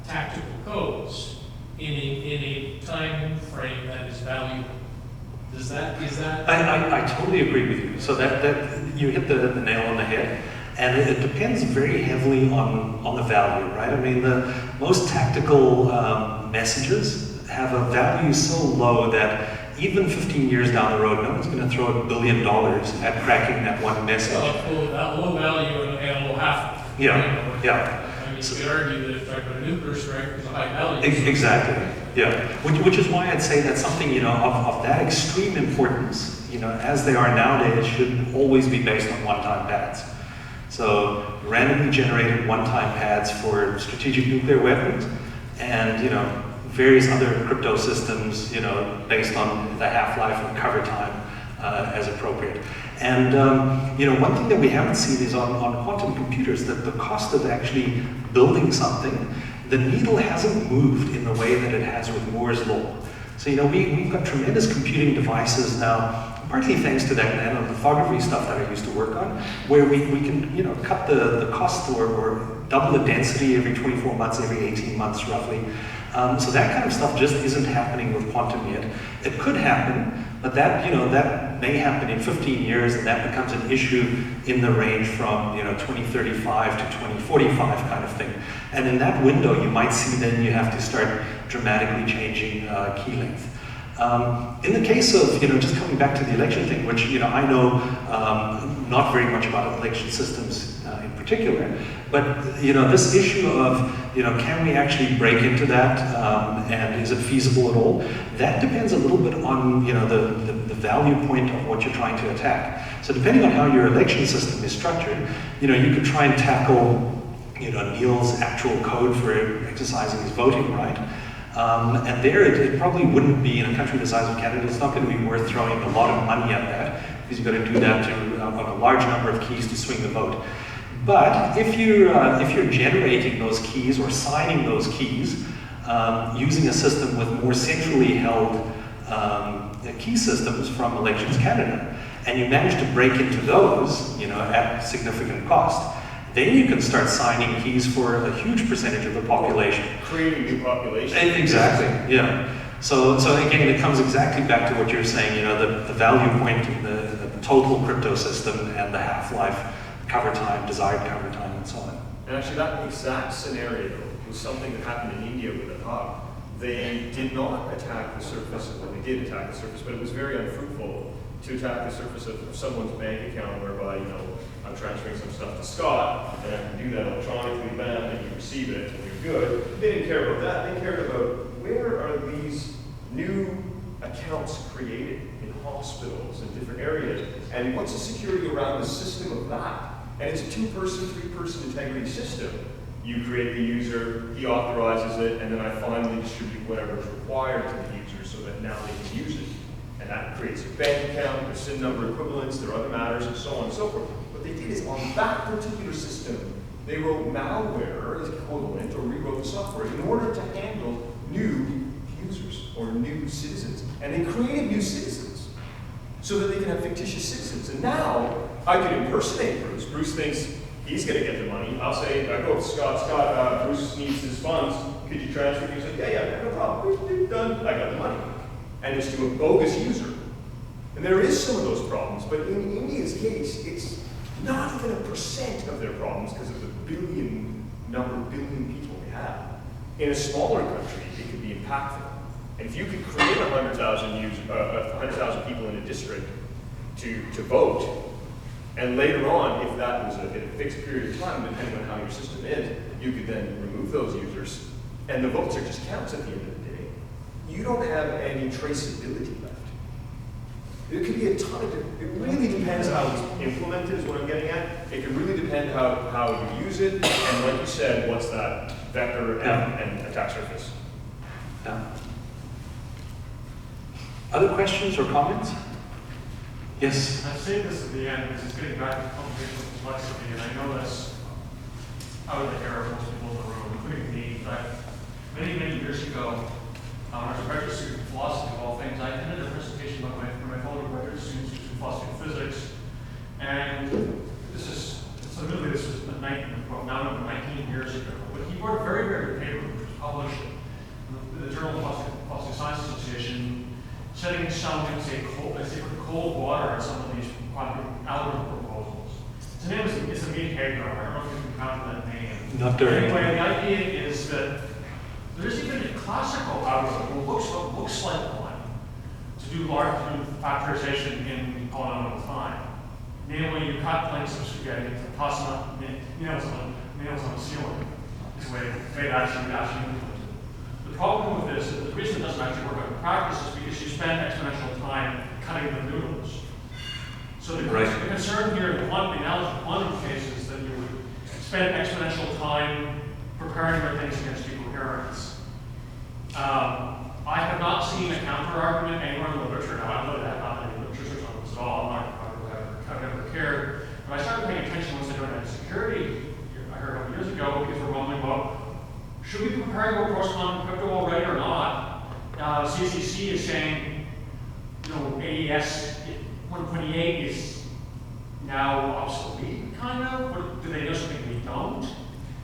tactical codes in a time frame that is valuable. Is that? I totally agree with you. So that you hit the nail on the head, and it depends very heavily on the value, right? I mean, the most tactical messages have a value so low that even 15 years down the road, no one's going to throw $1 billion at cracking that one message. That low value and a low half. Yeah. I mean, you could argue that if a nuclear strike is a high value. Exactly. Yeah. Which is why I'd say that something of that extreme importance, as they are nowadays, should always be based on one-time pads. So randomly generated one-time pads for strategic nuclear weapons, and various other crypto systems, based on the half-life and cover time as appropriate. And one thing that we haven't seen is on quantum computers that the cost of actually building something, the needle hasn't moved in the way that it has with Moore's law. So we've got tremendous computing devices now, partly thanks to that nanolithography stuff that I used to work on, where we can cut the cost or double the density every 24 months, every 18 months roughly. So that kind of stuff just isn't happening with quantum yet. It could happen, but that may happen in 15 years, and that becomes an issue in the range from 2035 to 2045 kind of thing. And in that window, you might see then you have to start dramatically changing key length. In the case of, just coming back to the election thing, which, I know not very much about election systems in particular, but, this issue of, can we actually break into that, and is it feasible at all? That depends a little bit on, the value point of what you're trying to attack. So depending on how your election system is structured, you could try and tackle, Neal's actual code for exercising his voting right. And there, it probably wouldn't be, in a country the size of Canada, it's not going to be worth throwing a lot of money at that, because you've got to do that on a large number of keys to swing the vote. But if you're generating those keys or signing those keys using a system with more centrally held key systems from Elections Canada, and you manage to break into those, at significant cost, then you can start signing keys for a huge percentage of the population. Creating new population. Exactly, yeah. So again, it comes exactly back to what you're saying, the value point, the total crypto system, and the half-life, cover time, desired cover time, and so on. And actually, that exact scenario was something that happened in India with the hub. They did not attack the surface, well, they did attack the surface, but it was very unfruitful to attack the surface of someone's bank account, whereby, I'm transferring some stuff to Scott, and I can do that electronically, bam, and you receive it, and you're good. They didn't care about that. They cared about where are these new accounts created in hospitals and different areas, and what's the security around the system of that? And it's a 2-person, 3-person integrity system. You create the user, he authorizes it, and then I finally distribute whatever is required to the user so that now they can use it. And that creates a bank account, their SIN number equivalents, there are other matters, and so on and so forth. What they did is, on that particular system, they wrote malware as equivalent, or rewrote the software in order to handle new users or new citizens. And they created new citizens so that they can have fictitious citizens. And now, I could impersonate Bruce. Bruce thinks he's going to get the money. I'll say, I go to Scott, Bruce needs his funds. Could you transfer? He's like, yeah, no problem. Done. I got the money. And it's to a bogus user. And there is some of those problems, but in India's case, it's not even 1% of their problems because of the billion people we have. In a smaller country, it could be impactful. And if you could create 100,000 people in a district to vote, and later on, if that was a fixed period of time, depending on how your system is, you could then remove those users, and the votes are just counts at the end of the day. You don't have any traceability left. It could be a ton of different, it really depends how it's implemented is what I'm getting at. It can really depend how you use it, and like you said, what's that vector and attack surface. Yeah. Other questions or comments? Yes? I say this at the end because it's getting back to computational complexity, and I know that's out of the hair of most people in the room, including me, but many years ago, when I was a graduate student in philosophy of all things, I attended a presentation by my fellow graduate students in philosophy and physics, and this was now over 19 years ago, but he wrote a very good paper which was published in the Journal of Philosophy Science Association, setting some, say, cold water on some of these quantum algorithm proposals. His name is Amit Hagar. I don't know if you can count that name. Not during. Anyway, the idea is that there's even a classical algorithm that looks like one to do factorization in polynomial time. Namely, you cut lengths of spaghetti, toss them up, nails on the ceiling. This way, it actually implemented. The problem with this, the reason it doesn't actually work out in practice is because you spend exponential time cutting the noodles. So the concern here in the analogy of quantum case is that you would spend exponential time preparing for things against equivalence. I have not seen a counter-argument anywhere in the literature. Now, I know that I have not any literature on this at all. I've never cared. But I started paying attention once I joined into security, I heard a couple years ago, because we're wondering, well, should we be preparing for post-quantum crypto already or not? CCC is saying, AES 128 is now obsolete, kind of? Or do they know something we don't?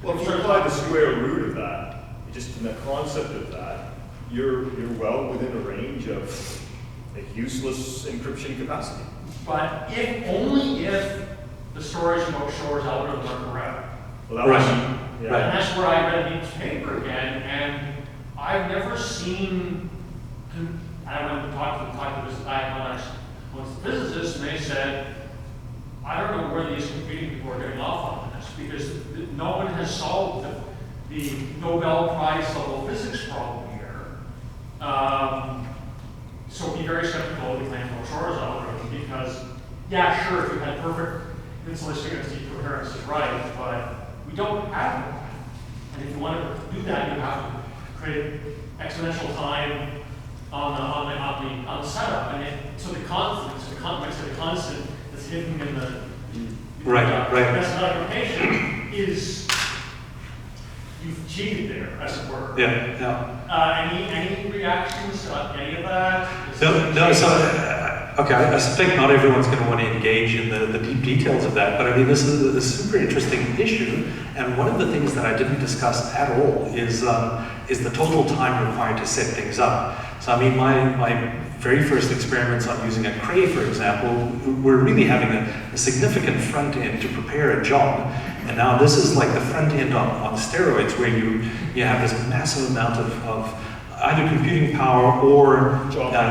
Well, if you apply the square root of that, just in the concept of that, you're well within a range of a useless encryption capacity. But only if the storage and Shor's algorithms are correct. Well, that was, And that's where I read Neal's paper again, and I've never seen I went and talked to this diaconix, once the physicists, and they said, I don't know where these computing people are getting off on this, because no one has solved the Nobel Prize level physics problem here. So be very skeptical of the claim from Shor's algorithm, because, yeah, sure, if you had perfect insulation against decoherence is right, but we don't have one. And if you want to do that, you have to create exponential time on the setup, and so the constant that's hidden in the Right. specification is you've cheated there, as it were. Yeah. Any reactions to any of that? No. So okay, I suspect not everyone's going to want to engage in the deep details of that, but I mean, this is a super interesting issue, and one of the things that I didn't discuss at all is the total time required to set things up. So I mean, my very first experiments on using a Cray, for example, were really having a significant front end to prepare a job, and now this is like the front end on steroids, where you have this massive amount of either computing power or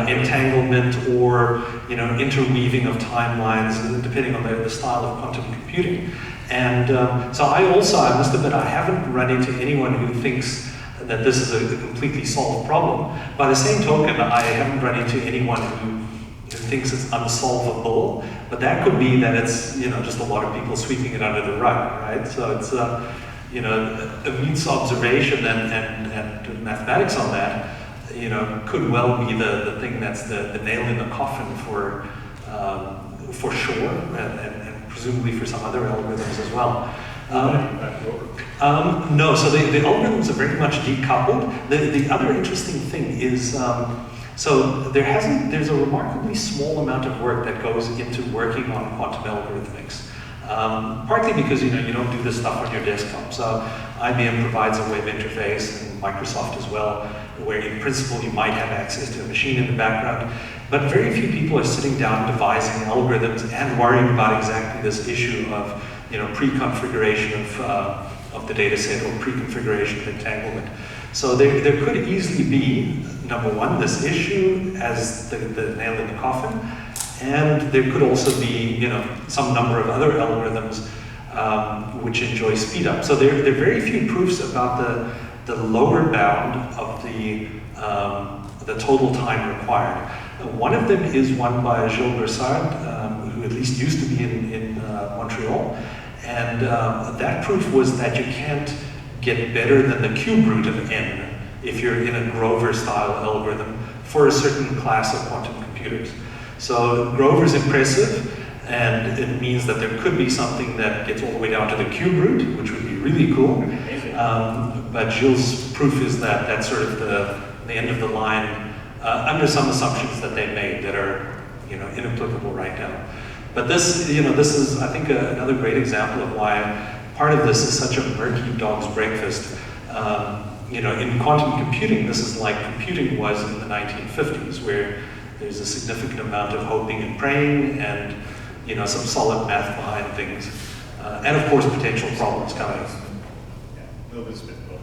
entanglement or interweaving of timelines, depending on the style of quantum computing. And so I must admit, I haven't run into anyone who thinks that this is a completely solved problem. By the same token, I haven't run into anyone who thinks it's unsolvable, but that could be that it's just a lot of people sweeping it under the rug, right? So it's Amit's observation and mathematics on that, could well be the thing that's the nail in the coffin for sure, and presumably for some other algorithms as well. No, so the algorithms are very much decoupled. The other interesting thing is, so there's a remarkably small amount of work that goes into working on quantum algorithmics. Partly because you don't do this stuff on your desktop. So IBM provides a web interface, and Microsoft as well, where in principle you might have access to a machine in the background. But very few people are sitting down devising algorithms and worrying about exactly this issue of pre-configuration of the data set or pre-configuration of entanglement. So there could easily be, number one, this issue as the nail in the coffin, and there could also be some number of other algorithms which enjoy speed up. So there are very few proofs about the lower bound of the total time required. One of them is one by Gilles Broussard, who at least used to be in Montreal, and that proof was that you can't get better than the cube root of n if you're in a Grover-style algorithm for a certain class of quantum computers. So Grover's impressive, and it means that there could be something that gets all the way down to the cube root, which would be really cool. But Gilles' proof is that that's sort of the end of the line under some assumptions that they made that are inapplicable right now. But this is, I think, another great example of why part of this is such a murky dog's breakfast. In quantum computing, this is like computing was in the 1950s, where there's a significant amount of hoping and praying, and some solid math behind things, and of course potential problems coming. Yeah, a little bit of spitball.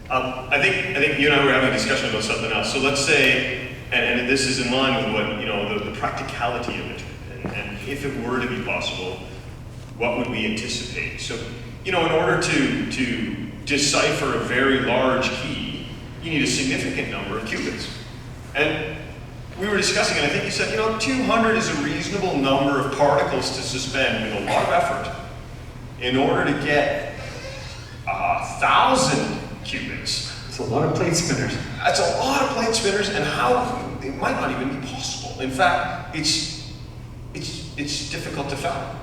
I think you and I were having a discussion about something else. So let's say, and this is in line with what the practicality of it, and if it were to be possible, what would we anticipate? So in order to decipher a very large key, you need a significant number of qubits, and we were discussing, and I think you said, 200 is a reasonable number of particles to suspend with a lot of effort in order to get 1,000 qubits. It's a lot of plate spinners. That's a lot of plate spinners, and how it might not even be possible. In fact, it's difficult to fathom.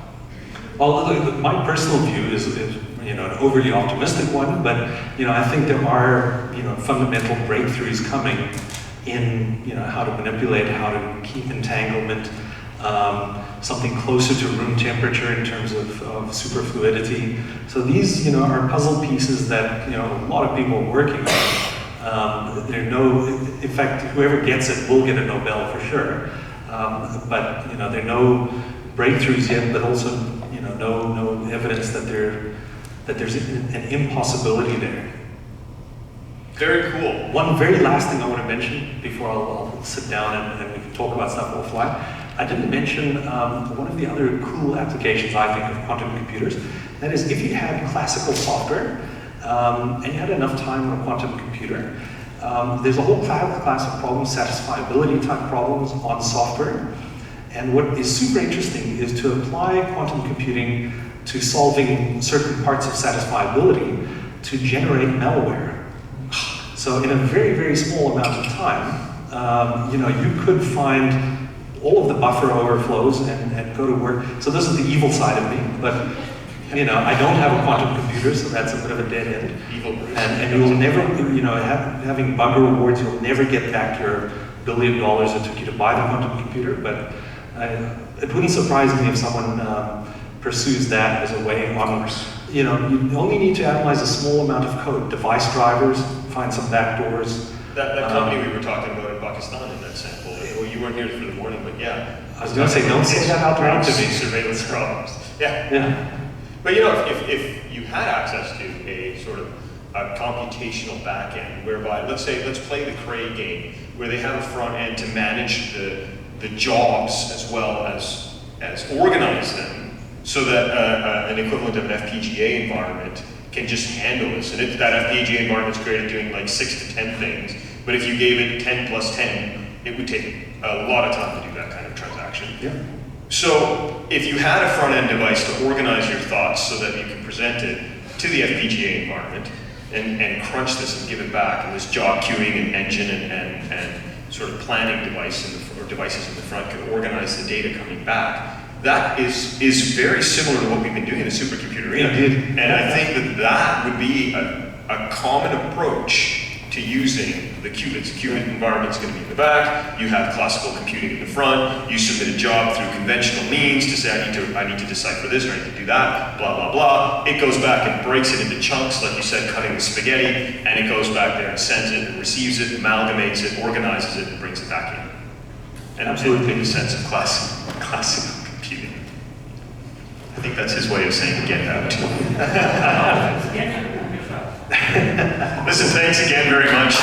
Well, my personal view is an overly optimistic one, but I think there are fundamental breakthroughs coming in how to manipulate, how to keep entanglement, something closer to room temperature in terms of superfluidity. So these are puzzle pieces that a lot of people are working on. In fact, whoever gets it will get a Nobel for sure. But there are no breakthroughs yet, but also no evidence that there's an impossibility there. Very cool. One very last thing I want to mention before I'll sit down and we can talk about stuff offline. I didn't mention one of the other cool applications I think of quantum computers. That is, if you had classical software and you had enough time on a quantum computer, there's a whole class of problems, satisfiability type problems on software. And what is super interesting is to apply quantum computing to solving certain parts of satisfiability to generate malware. So in a very, very small amount of time, you could find all of the buffer overflows and go to work. So this is the evil side of me, but I don't have a quantum computer, so that's a bit of a dead end. Evil. And you'll never, having bug rewards, you'll never get back your $1 billion it took you to buy the quantum computer, but it wouldn't surprise me if someone pursues that as a way on, you only need to analyze a small amount of code, device drivers, find some backdoors. That company we were talking about in Pakistan in that sample, well, you weren't here for the morning, but yeah. I was going to say, don't say that out loud to me. Surveillance problems. Yeah. Yeah. But if you had access to a sort of a computational back end, whereby, let's play the Cray game, where they have a front end to manage the jobs as well as organize them, so that an equivalent of an FPGA environment can just handle this. And that FPGA environment is great at doing like 6 to 10 things, but if you gave it 10 plus 10, it would take a lot of time to do that kind of transaction. Yeah. So if you had a front-end device to organize your thoughts so that you can present it to the FPGA environment and crunch this and give it back, and this job queuing and engine and sort of planning devices in the front can organize the data coming back, that is very similar to what we've been doing in the supercomputer arena. Indeed. And I think that would be a common approach to using the qubits. The qubit environment's going to be in the back. You have classical computing in the front. You submit a job through conventional means to say, I need to decipher this, or I need to do that, blah, blah, blah. It goes back and breaks it into chunks, like you said, cutting the spaghetti, and it goes back there and sends it and receives it, amalgamates it, organizes it, and brings it back in. And absolutely in the sense of classical computing. I think that's his way of saying get out. Listen, thanks again very much.